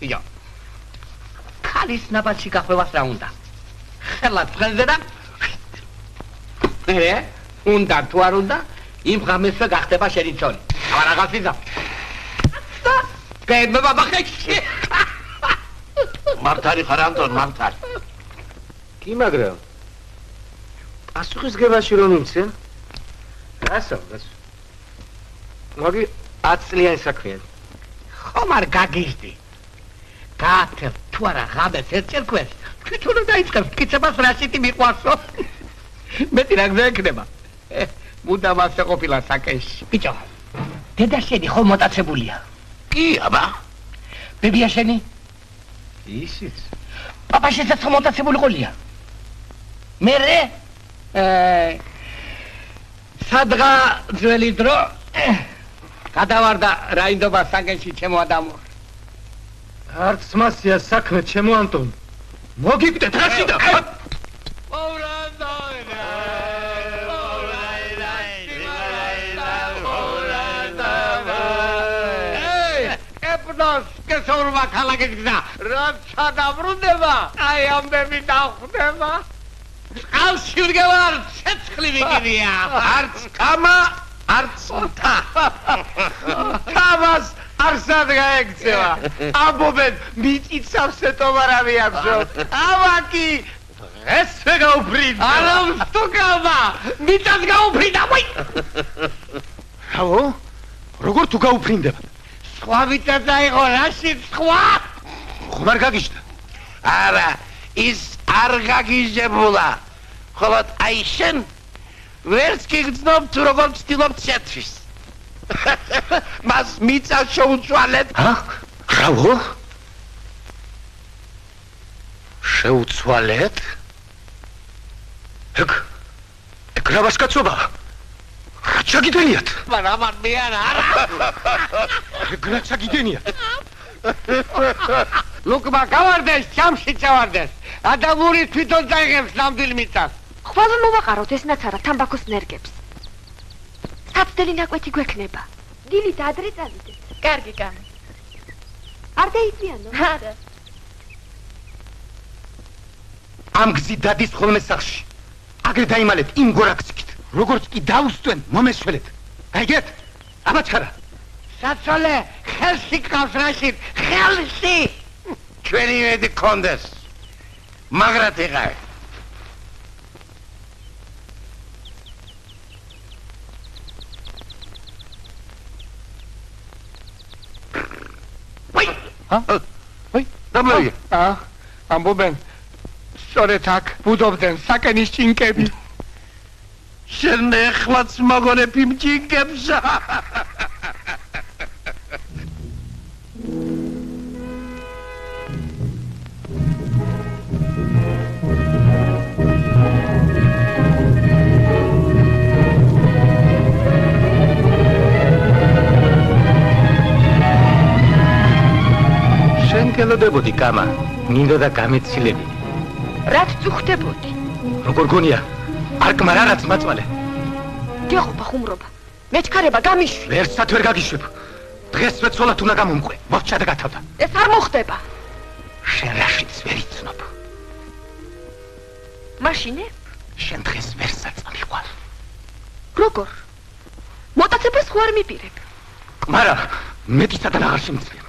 ია. ქალის ნაბაჩი გახვევას რა უნდა? ხელად ბრენზე და უნდა თუ არ უნდა, იმ ღამესვე გახდება შენი ცოლი. აბა რაღაც ვიზა. და გეუბნება ბახეში. მართალი ხარ ანტონ, მართალი. კი, მაგრამ პასუხისგებაში რომ იმცე? რასაუბრს? მოდი 10 წლიანი საქმეა. ხომ არ გაგიჟდი? გაათებ თუ არა ღამეს ეწერქვეს, თვითონ დაიწყებს მტკიცებას რაშიტი მიყვარსო. მეტი რა გზა ექნება? მუდამ ასე ყოფილა საკენში. ბიჭო, დედა შენი ხომ მოტაცებულია? კი, აბა. ბებია შენი? ისიც. პაპა შეცაც მოტაცებული ყოლია. მერე? სადღა ძველი დრო გადავარდა რაინდობა საგენში ჩემო ადამო. არც მასია საქმე ჩემო ანტონ. მოგიკვდეთ რაშიდა. ეპნოს კესორმა ქალაქის გზა. რაცა დაბრუნდება, აი ამბები დახვდება. ყავში ვდგევარ, ცეცხლი ვიგინია. არც კამა, არც მთა. თამას არსად გაექცევა. ამბობენ მიწიცავს ეტოვარავი ამჟო. ამაკი ესე გაუფრინდა. არა ვსტუკავდა, მიწას გაუფრინდა. ვაი! რავო? როგორ თუ გაუფრინდება? სხვა მიწა დაიღო, რაშიც სხვა? ხომ არ გაგიჟდა? არა, ის არ გაგიჟებულა. ხოლო აი შენ ვერც გიგრძნობ თუ როგორ ვცდილობ შეთვის. მას მიწა შეუცვალეთ. რავო? შეუცვალეთ? ეგ რა ვასკაცობა? რა ჩაგიდენიათ? მაგრამ მე არა. ეგ რა ჩაგიდენიათ? ლუკმა გავარდეს, ჩამში წავარდეს. ადამური თვითონ წაიღებს ნამდვილ მიწას. ხვალ მოვაყაროთ ესნაც არა თამბაქოს ნერგებს. საცდელი ნაკვეთი გვექნება. დილით ადრე წავიდეთ. კარგი კამი. არ დაიწიანო? არა. ამ გზით დადის ხოლმე სახლში. აგრე დაიმალეთ იმ გორაკცით. როგორც კი დაუსტვენ, მომესველეთ. გაიგეთ? აბაჩქარა. საცოლე, ხელში ყავს რაშიც, ხელში. ჩვენი მედი კონდეს. მაგრად იყავი. ვაი, დამლევი. ამბობენ, სწორედ აქ ბუდობდნენ საკენის ჭინკები. შენ ეხლაც მოგონებ იმ ჭინკებს. გელოდებოდი კამა, მინდოდა გამეცილები. რაც წუხდებოდი? როგორ გონია? არკმარ არაც მაწვალე. გეხობა ხუმრობა. მეჩქარება გამიშვი. ვერსად ვერ გაგიშვებ. დღესვე ცოლად უნდა გამომყვე. მოხჭა და გათავდა. ეს არ მოხდება. შენ რაშიც ვერ იცნობ. მაშინე? შენ დღეს ვერსად წამიყვარ. როგორ? მოტაცებას ხო არ მიპირებ? კმარა, მეტისად აღარ შემიძლია.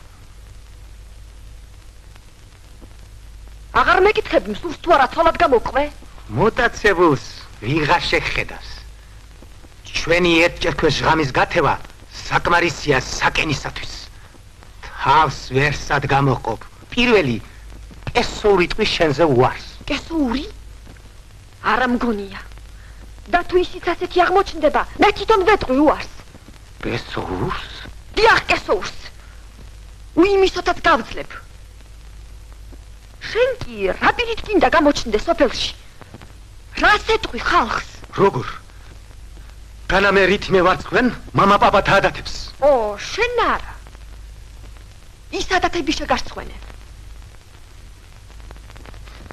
აღარ მეკითხებ მსურს თუ არა ცოლად გამოყვე? მოტაცებულს ვიღარ შეხედავს. ჩვენი ერთჯერქვე ჟღამის გათევა საკმარისია საკენისათვის. თავს ვერსად გამოყოფ. პირველი კესური ტყვის შენზე უარს. კესური? არა მგონია. და თუ ისიც ასეთი აღმოჩნდება, მე თვითონ ვეტყვი უარს. კესურს? დიახ, კესურს. უიმისოთაც გავძლებ. შენ კი რა პირით გინდა გამოჩნდე სოფელში? რას ეტყვი ხალხს? როგორ? განამე რითმე ვარცხვენ, მამა პაპა დაადათებს. ო, შენ არა. ის ადათები შეგარცხვენენ.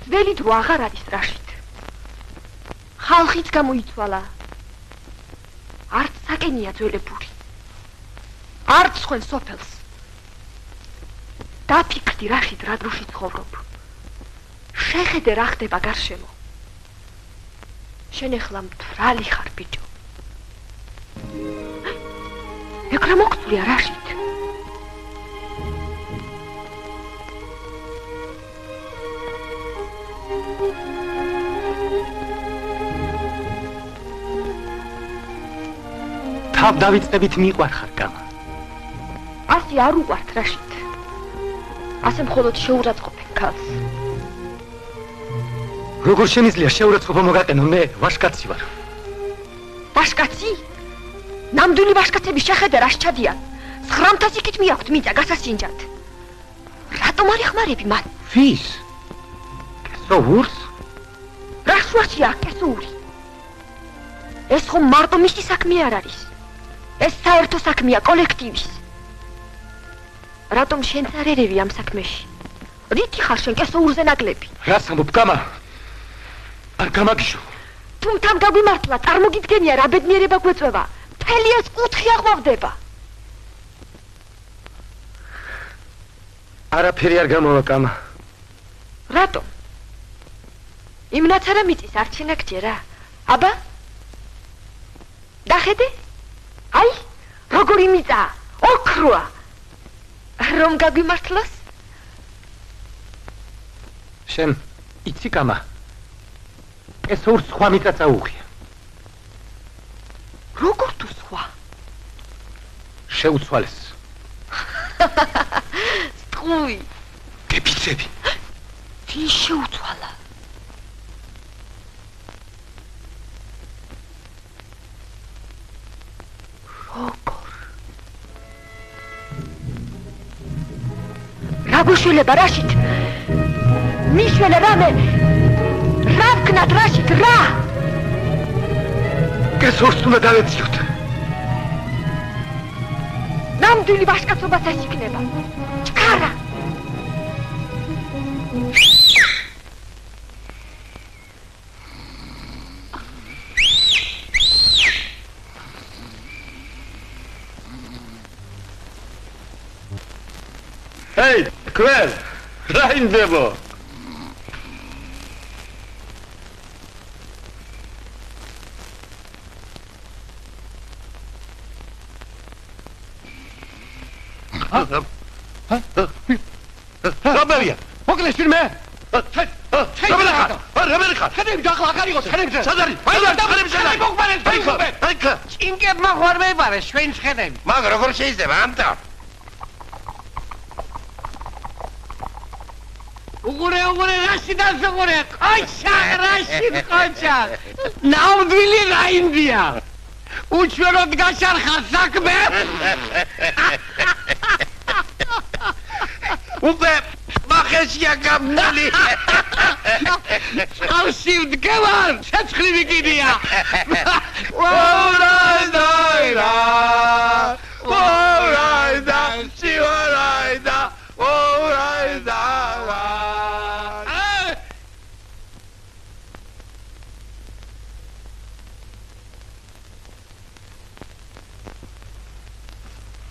ძველი დრო აღარ არის რაშით. ხალხიც გამოიცვალა. არც საკენია ძველებური. არც სხვენ სოფელს. დაფიქრდი რაშით რა დროში ცხოვრობ. შეხედე რა ხდება გარშემო. შენ ეხლა მთვრალი ხარ ბიჭო. ეგ რა მოგწვია რაშით? თავ დავიწყებით მიყვარხარ გამა. ასე არ უყვართ რაშით. ასე მხოლოდ შეურაცხყოფენ ქალს. როგორ შემიძლია შეურაცხყოფა მოგაყენო, მე ვაშკაცი ვარ. ვაშკაცი? ნამდვილი ვაშკაცები შეხედე რა შეჩადიან. 900 იქით მიაქვთ მიწა გასასინჯად. რატომ არ იხმარები მან? ვის? კესურს? რა შუაშია კესური? ეს ხომ მარტო მისი საქმე არ არის. ეს საერთო საქმეა კოლექტივის. რატომ შენც არ ერევი ამ საქმეში? რითი ხარ შენ კესოურზე ნაკლები? რას ამბობ, გამა? არ გამაგიშო. თუ თან გაგვიმართლა, წარმოგიდგენია რა ბედნიერება გვეწვევა. მთელი ეს კუთხე აღვავდება. არაფერი არ გამოვა, გამა. რატომ? იმნაც არა მიწის არ ჩენაგჯერა. აბა? დახედე? აი, როგორი მიწა, ოქროა. რომ გაგვიმართლოს? შენ იცი, გამა? ეს ორ სხვა მიწა წაუღია. როგორ თუ სხვა? შეუცვალეს. სტყუი. გეფიცები. ვინ შეუცვალა? როგორ? რა გუშველება რაშით? მიშველა რამე? რა ვქნათ რაშით რა? კესორს უნდა დავეციოთ. ნამდვილი ვაჟკაცობაც ეს იქნება. ჩქარა. ჰეი, ქვენ, რა ინდებო? რაბერია, მოგლეს ფილმე? რაბერი ხარ? ხდები და ახლა აქ არისო, ხდები. სადარი? აი მოგბარეს, აი. ჭინკებმა ხوار მეიბარეს ჩვენს ხედები. მაგ როგორ შეიძლება ამტა? უღურე რაში დასუღურე? ყოჩა, რაში ყოჩა? ნამდვილი რაინდია. უჩვენოდ გაშარხა საქმე. უკვე მახეშია გამნალი. ავსი ვდგევარ, შეცხვრივი კიდია.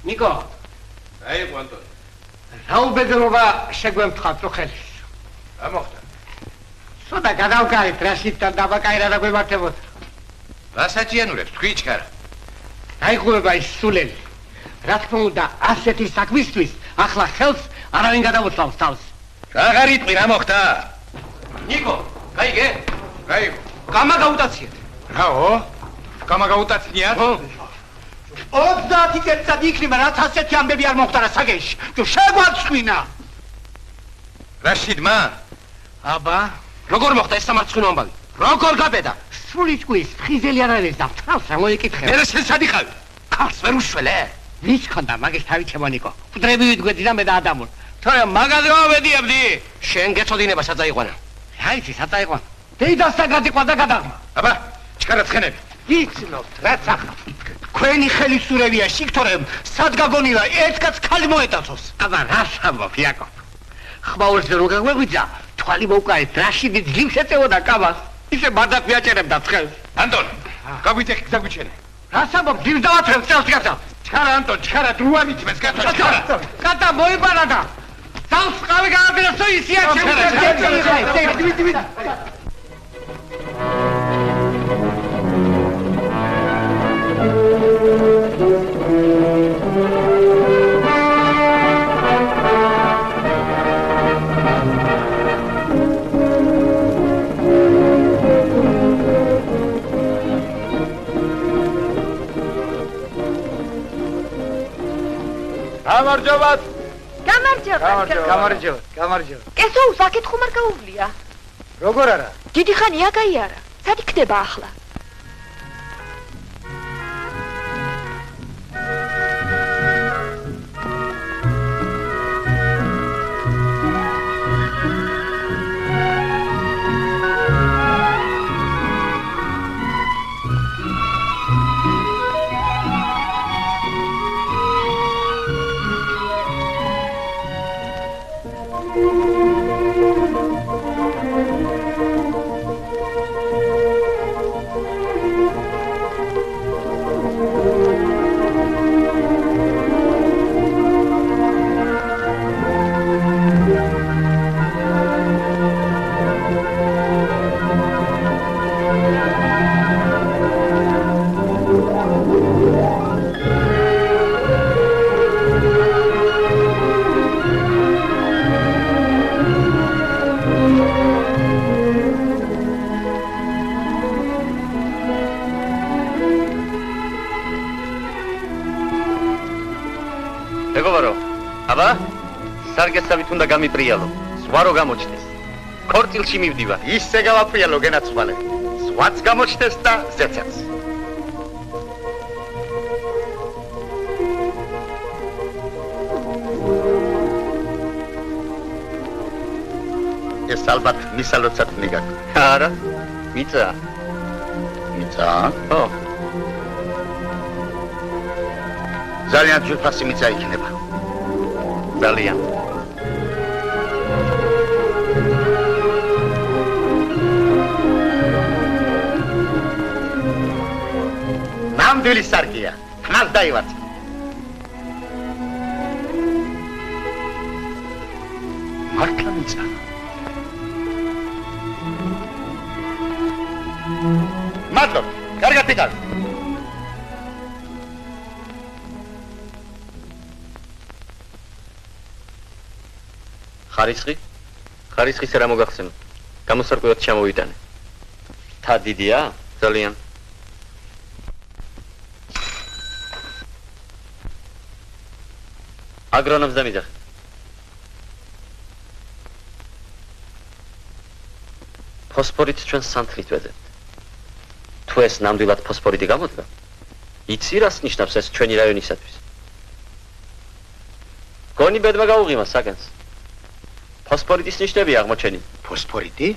ნიკო, აი ყანტონი. რა უბედურობა შეგვემთხათ ხელის? რა მოხდა? სოდა გადავკარით რაშიდთან დაბაკაირა და გვემართებოდ. რა საჭიანურებს თქვი ჩქარა? დაიხურება ის სულელი. რა თქმა უნდა, ასეთი საქმისთვის ახლა ხელს არავინ გადავუცავს თავს. რა ღარიტყვი რა მოხდა? ნიკო, გაიგე? გაიგო. გამა გაუტაციეთ. რაო? გამა გაუტაცნიათ? 30 წელიწადი იქნება რაც ასეთი ამბები არ მოხდა რა საგენში. თუ შეგვაცვინა. რაშიდმა? აბა, როგორ მოხდა ეს სამარცხვინო ამბავი? როგორ გაბედა? სული წყვის ხიზელი არ არის და თავს რა მოიკითხე. მე შენ სადიხავ? ხარს ვერ უშველე? ვის ხონდა მაგის თავი ჩემონიკო. ფუდრები ვიდგედი და მე და ადამურ. თორე მაგაზე მოვედიებდი. შენ გეწოდინება საწაიყვანა. რა იცი საწაიყვანა? დეიდასთან გადიყვა და გადაღმა. აბა, ჩქარა ცხენები. იცნობთ რაც ახლა. ქვენი ხელისურევია შიქთორემ სად გაგონილა ერთკაც ქალი მოეტაცოს. აბა რა სამბობ იაკობ. ხმაურზე რო გაგვეღვიძა თვალი მოვკარეთ რაშიდი ძლივს ეწევოდა კაბას. ისე ბარდაკ ვიაჭერებდა ცხელს. ანტონ, გაგვიტეხი გზაგვიჩენე. რა სამბობ ძლივს დავათრევ წელს გასა. ჩქარა ანტონ, ჩქარა დრუამითმეს გასა. კატა მოიბარა და წელს ყავი გაადრესო ისია ჩემს. გამარჯობათ. გამარჯობა. კესოურს აქეთ ხომ არ გაუვლია? როგორ არა? დიდი ხანია გაიარა. სად იქნება ახლა? აბა, სარგესავით უნდა გამიბრიალო, სხვა რო გამოჩნდეს. ქორწილში მივდივარ. ისე გავაფრიალო გენაცვალე. სხვაც გამოჩნდეს და ზეცაც. ეს ალბათ მისალოცად ნიგაკ. არა, მიწა. მიწა? ო. ძალიან ძვირფასი მიწა იქნება. ძალიან. ნამდვილი სარკია. ხნას დაივარწ. მართლა მიწა. მადლობ, კარგად ვიყავ. ხარისხი? ხარისხის რა მოგახსენო? გამოსარკვევად ჩამოვიტანე. თა დიდია? ძალიან. აგრონომს დამიძახე. ფოსფორით ჩვენ სანთლით ვეძებთ. თუ ეს ნამდვილად ფოსფორიტი გამოდგა, იცი რას ნიშნავს ეს ჩვენი რაიონისათვის? გონი ბედმა გაუღიმა საკენს. ფოსფორიტის ნიშნები აღმოჩენილი. ფოსფორიტი?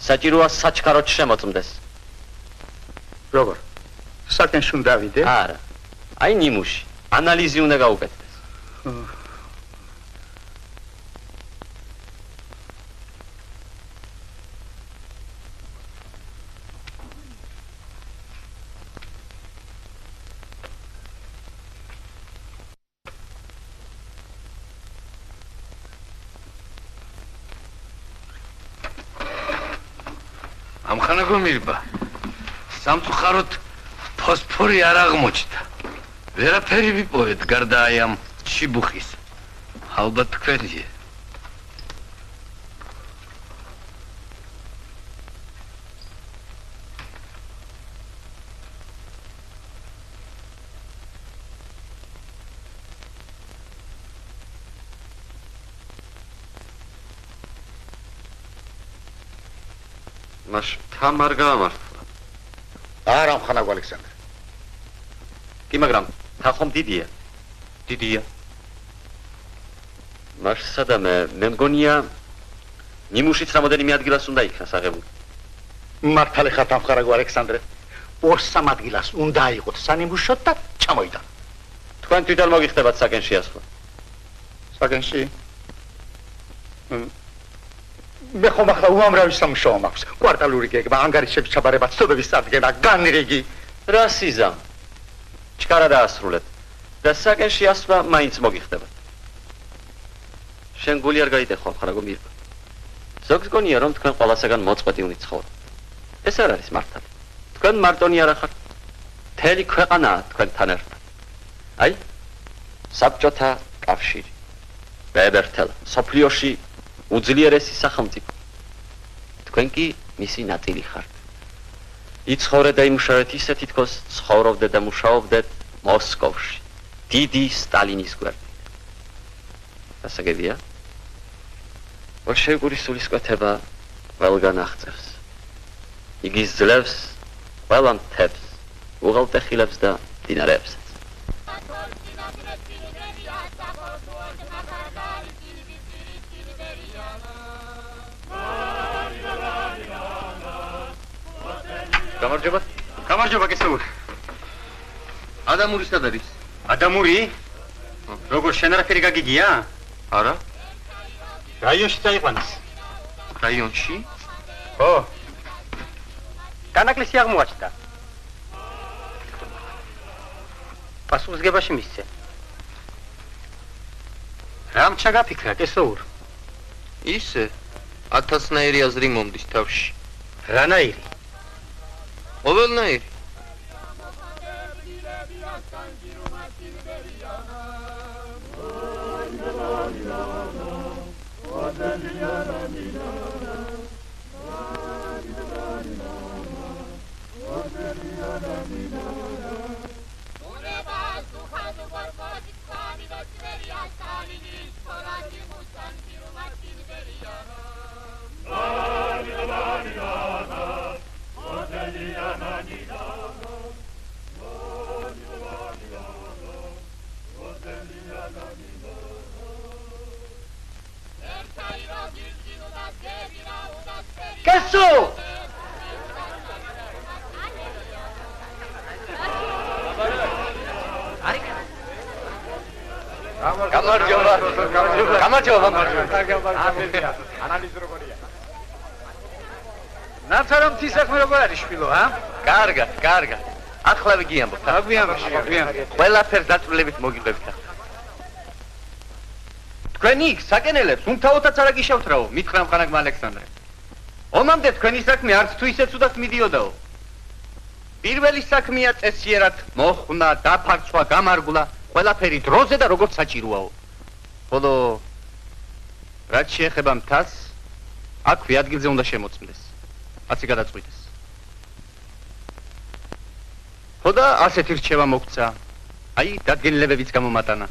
საჭიროა საჩქაროდ შემოწმდეს. როგორ? საკენში უნდა დავიდე? არა. აი ნიმუში. ანალიზი უნდა გაუკეთდეს. ამხანა გომირბა. სამწუხაროდ ფოსფორი არ აღმოჩნდა. ვერაფერი ვიპოვეთ გარდა აი ამ ჩიბუხის. ალბათ თქვენია. მას თან არ გაამართლა. არა, მხანაგო ალექსანდრე. კი, მაგრამ თან ხომ დიდია. დიდია. მას სადამე მე მგონია ნიმუშიც რამოდენიმე ადგილას უნდა იქნას აღებული. მართალი ხარ მხანაგო ალექსანდრე. 2-3 ადგილას უნდა აიღოთ სანიმუშოდ და ჩამოიტან. თქვენ თვითონ მოგიხდებათ საკენში ასვლა. საკენში? მე ხომ ახლა უამრავი სამუშაო მაქვს. კვარტალური გეგმა, ანგარიშების ჩაბარება, ცნობების წარდგენა, განრიგი. რა სიზამ? ჩქარა დაასრულეთ. და საკენში ასვლა მაინც მოგიხდებათ. შენ გული არ გაიტეხვა, მხარაგო მირბა. ზოგს გონია რომ თქვენ ყველასაგან მოწყვეტი უნით ცხოვრობთ. ეს არ არის მართალი. თქვენ მარტონი არ ახართ. მთელი ქვეყანაა თქვენთან ერთად. აი, საბჭოთა კავშირი. ბებერთელა, სოფლიოში უძლიერესი სახელმწიფო. თქვენ კი მისი ნაწილი ხართ. იცხოვრეთ და იმუშავეთ ისე თითქოს ცხოვრობდეთ და მუშაობდეთ მოსკოვში. დიდი სტალინის გვერდით. გასაგებია? ბოლშევიკური სულისკვეთება ყველგან აღწევს. იგი ძლევს ყველა მთებს, უღელტეხილებს და მდინარეებსაც. გამარჯობა. გამარჯობა გესაური. ადამური სად არის? ადამური? როგორ შენ არაფერი გაგიგია? არა. რაიონში დაიყვანეს. რაიონში? ხო. განაკლისი აღმოაჩნდა. პასუხისგებაში მისცე. რამ ჩაგაფიქრა გესაურ? ისე 1000-ნაირი აზრი მომდის თავში. რანაირი? ყოველნაირი. Uneva su hadu borgoti, kami do Tveria Stalini. კესო გამარჯობა ანალიზი როგორია ნაცარამ თისახმე როგორ არის შვილო კარგად ახლა ვიგიამბობ ყველაფერს დაწვრილებით მოგიყვებით ახლა თქვენი საკენელებს უმთავრობაც არ აგიშავთ რაო მითხრა მყანაგ ალექსანდრე ომამდე თქვენი საქმე არც თუ ისე ცუდად მიდიოდაო პირველი საქმეა წესიერად მოხნა დაფარცვა გამარგვლა ყველაფერი დროზე და როგორც საჭიროაო ხოლო რაც შეეხება მთას აქვე ადგილზე უნდა შემოწმდეს ასე გადაწყვიტეს ხოდა ასეთი რჩევა მოგცა აი დადგენილებებიც გამომატანა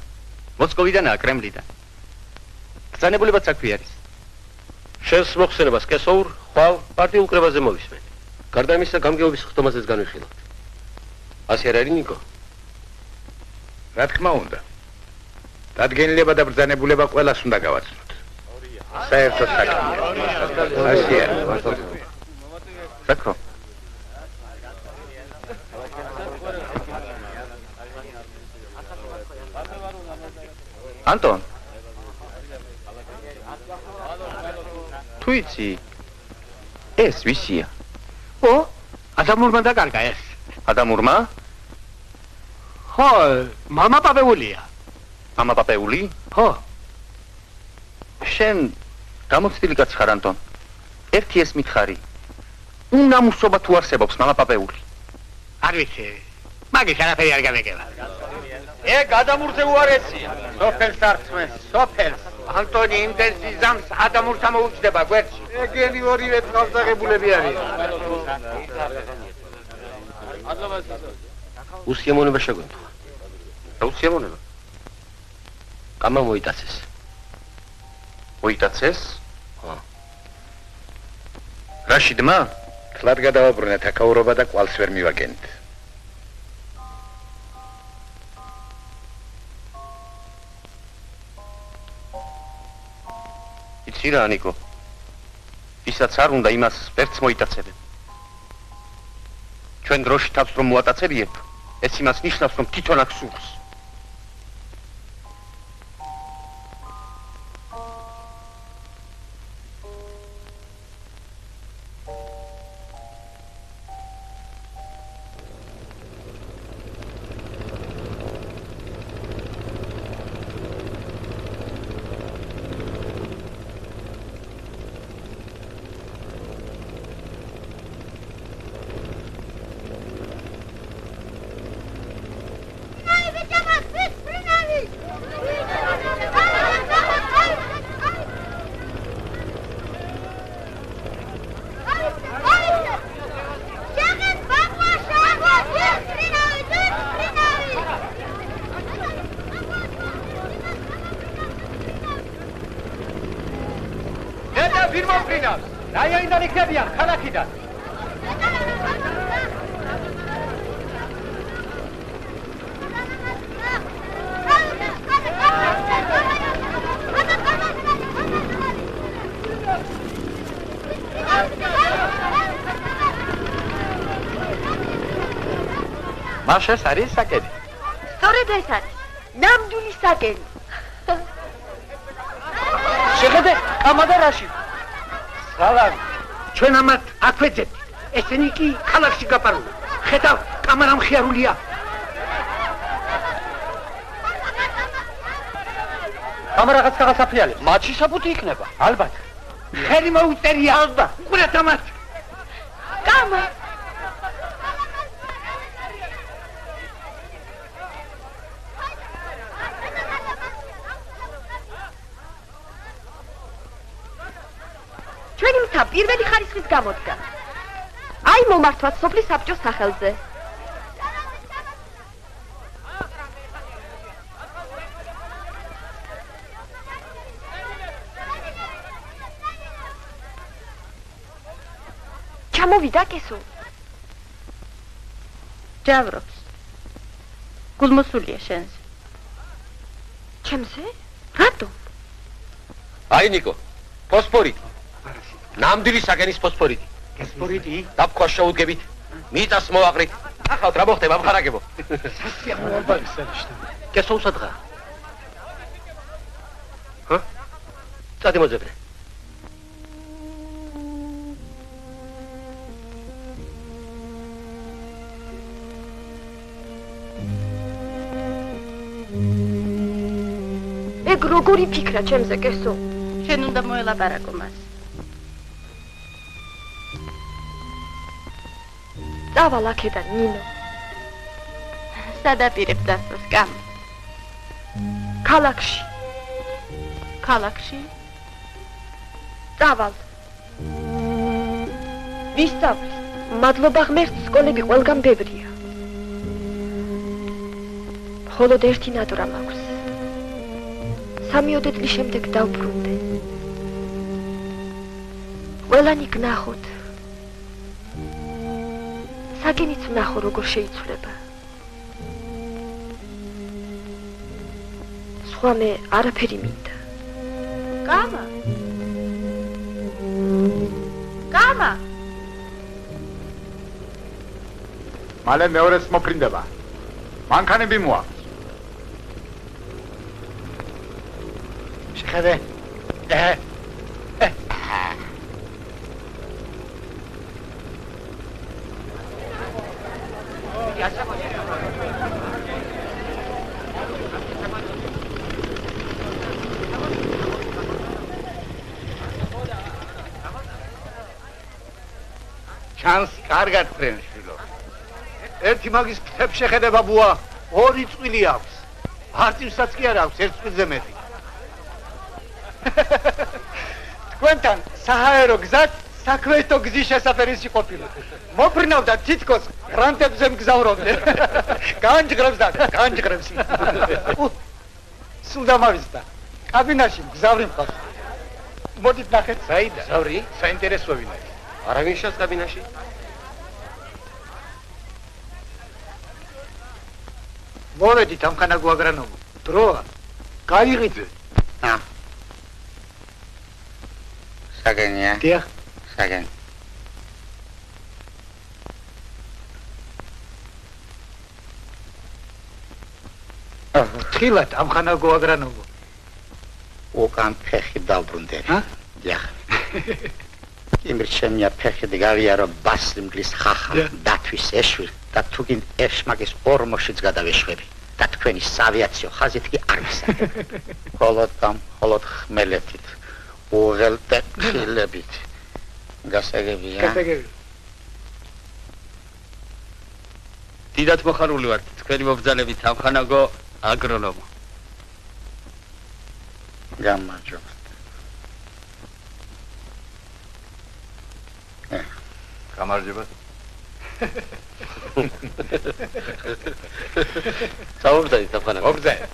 მოსკოვიდანაა კრემლიდან ბრძანებულებაც აქვე არის შენს მოხსენებას კესოურ ხვალ პარტიულ კრებაზე მოვისმენ გარდა იმისა გამგეობის ხტომაზეც განვიხილავთ ასე არ არის ნიკო რა თქმა უნდა დადგენილება და ბრძანებულება ყველას უნდა გავაცნოთ საერთო საქმეა ასია საკრო ანტონ თუ იცი ეს ვისია ო ადამურმა დაკარგა ეს ადამურმა ხო მამა პაპეულია მამა პაპეული ხო შენ გამოცდილი კაც ხარ ანტონ ერთი ეს მითხარი უნამუსობა თუ არსებობს მამა პაპეული არ ვიცი მაგის არაფერი არ გამეკელა ეგ ადამურზე უარესია სოფელს არწმეს სოფელს ანტონი იმდენსი ზამს ადამურს ამოუჩდება გვერდში ეგენი ორივე წყალსაღებულები არიან უსიამოვნება შეგვემთხვა რა უსიამოვნება კამა მოიტაცეს მოიტაცეს ხო რაში დმა თლად გადავაბრუნეთ აკაურობა და კვალს ვერ მივაგენთ იცი რა ნიკო ისაც არ უნდა იმას ვერც მოიტაცებენ ჩვენ დროში თავს რომ მოატაცებიეთ ეს იმას ნიშნავს რომ თვითონ აქ სურს რაიონიდან იქნებიან ქალაქიდან მას ეს არის საკენი სწორედ ეს არის ნამდვილი საკენი შეხედე კამადა რაში სალამი ჩვენ ამათ აქვეძეთ ესენი კი ქალაქში გაპარულა ხედავ კამარა მხიარულია კამარა რაღაც გასაფრიალებს მათში საფუთი იქნება ალბათ ხელი მოუწერია ალბათ ყურეთ ამათ კამა ჩვენი მთა პირველი ხარისხის გამოდგა. აი მომართვაც სოფლის საბჭოს სახელზე. ჩამოვიდა კესო. ჯავრობს. გულმოსულია შენზე. ჩემზე? რატომ? აი ნიკო, ფოსფორიტი. ნამდვილი საგენის ფოსფორიტი. ფოსფორიტი? დაფქვა შეუდგებით. მიწას მოაყრით. ახავთ რა მოხდება, მხარაგებო. გესოუსადღა. ჰა? წადი მოძებნე. ეგ როგორი ფიქრა ჩემზე გესო? შენ უნდა მოელაპარაკო მას. წავალ აქედან, ნინო. სადაპირებ დასწროს კამ. ქალაქში. ქალაქში? წავალ. ვისწავლის. მადლობა ღმერთს, სკოლები ყველგან ბევრია. მხოლოდ ერთი ნადვრა მაქვს. 3 წლის შემდეგ დავბრუნდე. ყველანი გნახოთ. საგენიც ვნახო, როგორ შეიცვლება. სხვა მე არაფერი მინდა. კამა. კამა. მალე მეორეც მოფრინდება. მანქანები მოაქვს. შეხედე. ჩანს კარგად ფრენშვილო. ერთი მაგის ფრთებს შეხედე ბაბუა, 2 წვილი აქვს. არწივსაც კი არ აქვს, 1 წვილზე მეტი. თქვენთან საჰაერო გზად საქმეო გზის შესაფერისი ყოფილა. მოფრინავდა თითქოს გრანტებზე მგზავრობდნენ. განჯღრებს და განჯღრებს. სულ დამავიწყდა. კაბინაში მგზავრი მყავს. მოდით ნახეთ. საიდა? ზავრი? საინტერესო ვინაი. არავინ შენს კაბინაში? მოვედით ამხანა გვაგრანომო. დროა. გაიღიდე. საგენია. დიახ. საგენი. ხილად ამხანა გვაგრანომო. უკან ფეხი დავბრუნდე. ჰა? დიახ. იმრჩენია ფეხი დგავიარო ბასიმგლის ხახა დათვის ეშვი და თუგინ ეშმაგის ორმოშიც გადავეშვები და თქვენი საავიაციო ხაზით კი არ მისაგებ. ხოლოდ ხმელეთით უღელტე ხილებით გასაგებია. გასაგები. დიდად მოხარული ვართ თქვენი მობრძანებით ამხანაგო აგრონომო. გამარჯობა. გამარჯობა. საუბრძანით ამხანაგო. მობრძანე.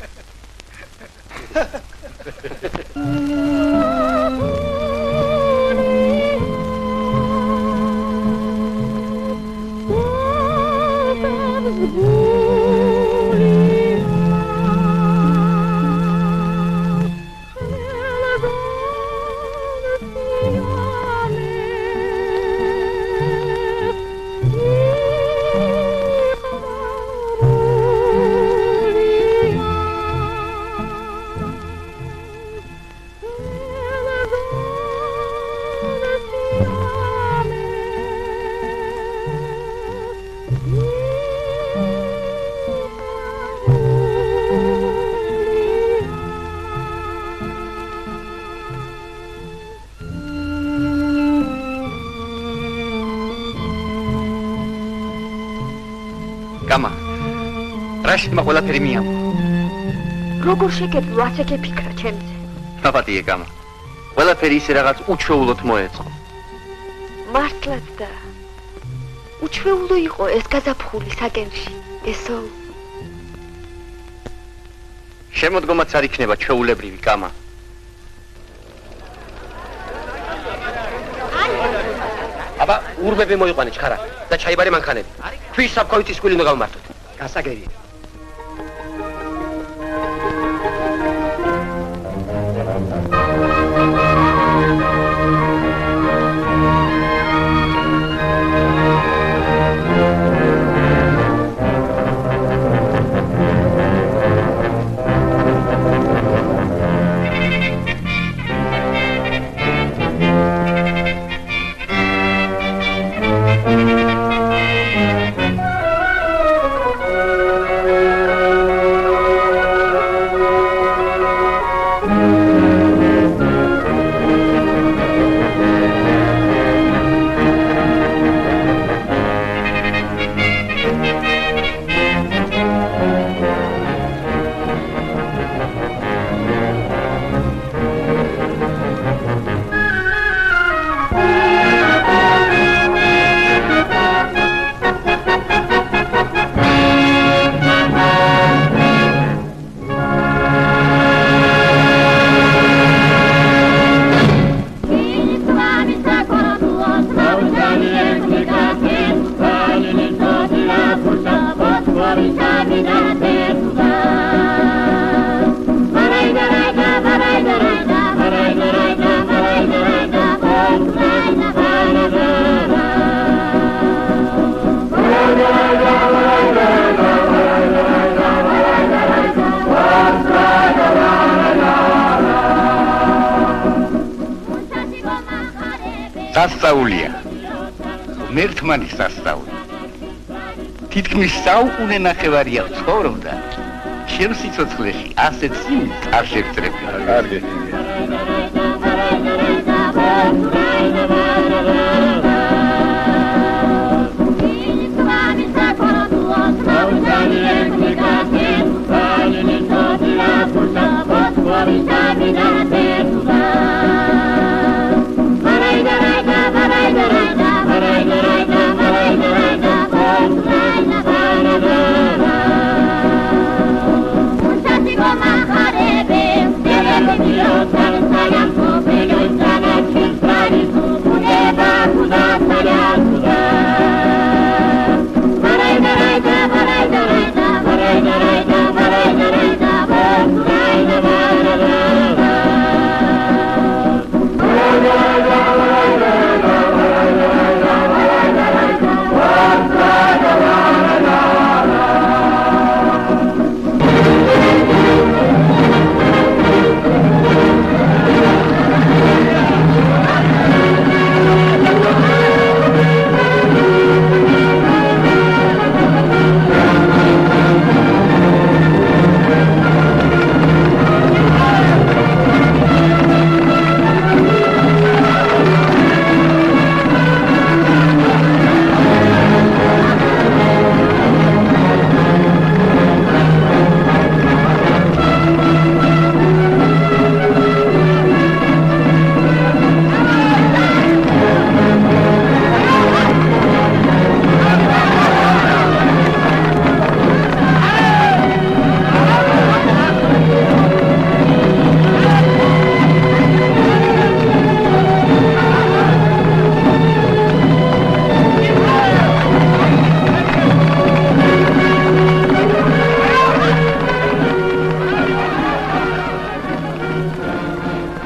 გამა. რაში მაგ ყველაფერი მიამ. როგორ შეგეძლო ასეთი ფიქრა ჩემზე? დაპატიე გამა. ყველაფერი ისე რაღაც უჩვეულოდ მოეწყო. მართლაც და უჩვეულო იყო ეს გაზაფხული საგენში. ესო შემოდგომაც არ იქნება ჩვეულებრივი გამა. აბა ურბები მოიყვანე ჩხარა და ჩაიბარე მანქანები. ქვის საფქოით ისკვილი უნდა გავმართოთ. გასაგებია. სასწაულია. მერთმანის სასწაული. თითქმის საუკუნე ნახევარია ცხოვრობდა. ჩემს სიცოცხლეში ასეთ სიმს არ შევწრებია. კარგი.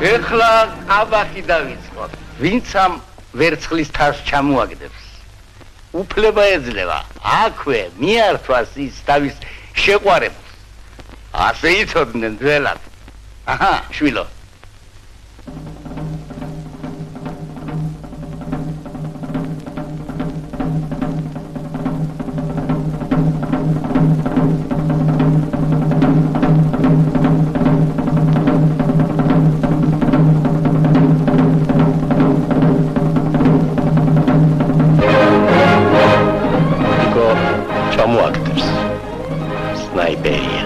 ეხლა აბახი დავიწყოთ. ვინც ამ ვერცხლის თავს ჩამოაგდებს, უფლება ეძლევა აქვე მიართვას ის თავის შეყვარებულს. ასე იცოდნენ ძველად. აჰა, შვილო. Sniperia.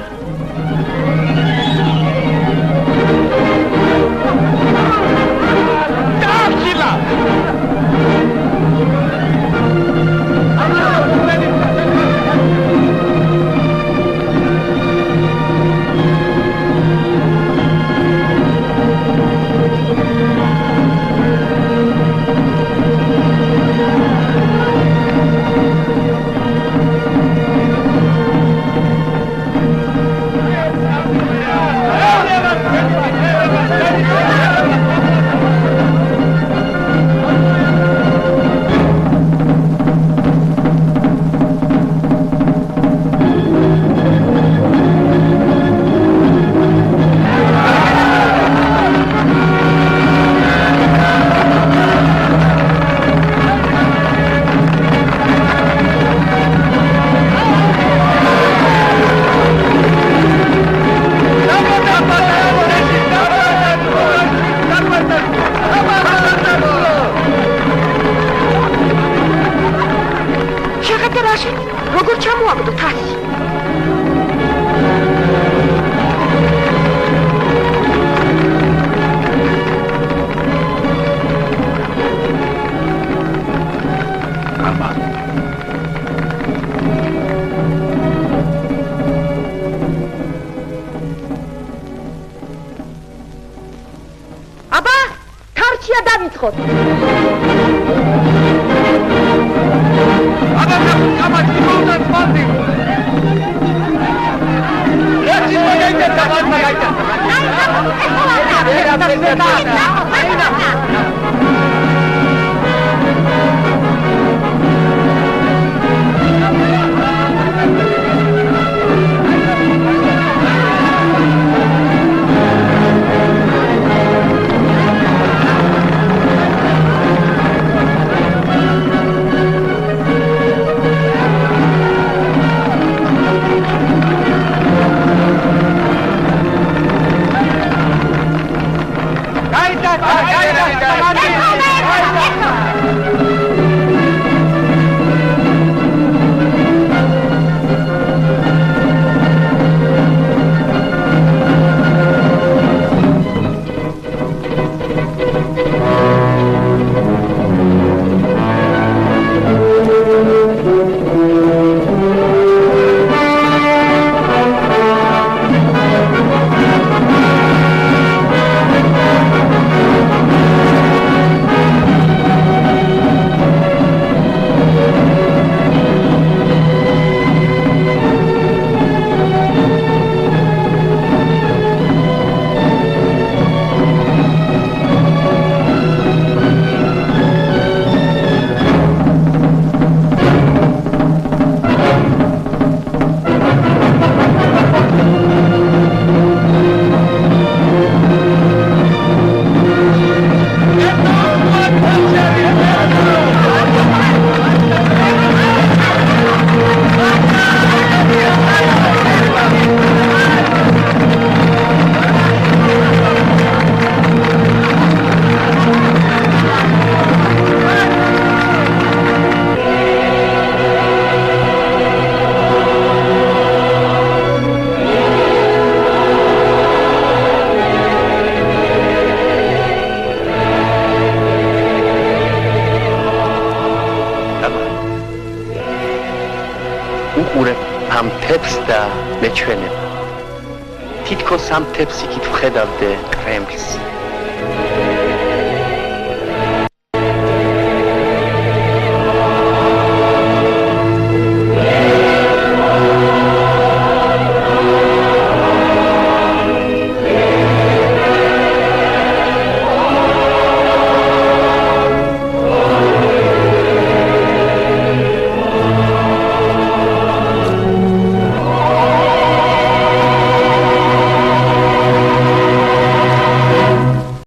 და რაში? როგორ ჩამოაგდო თასი? აბა, თარჩია დავიწყოთ. აბა, გამარჯვე, მომდან სპორტი. ერთი მაგაიტა, მაგაიტა. ამ თეფს და მეჩვენება თითქოს ამ თეფს იქით ვხედავდე კრემლს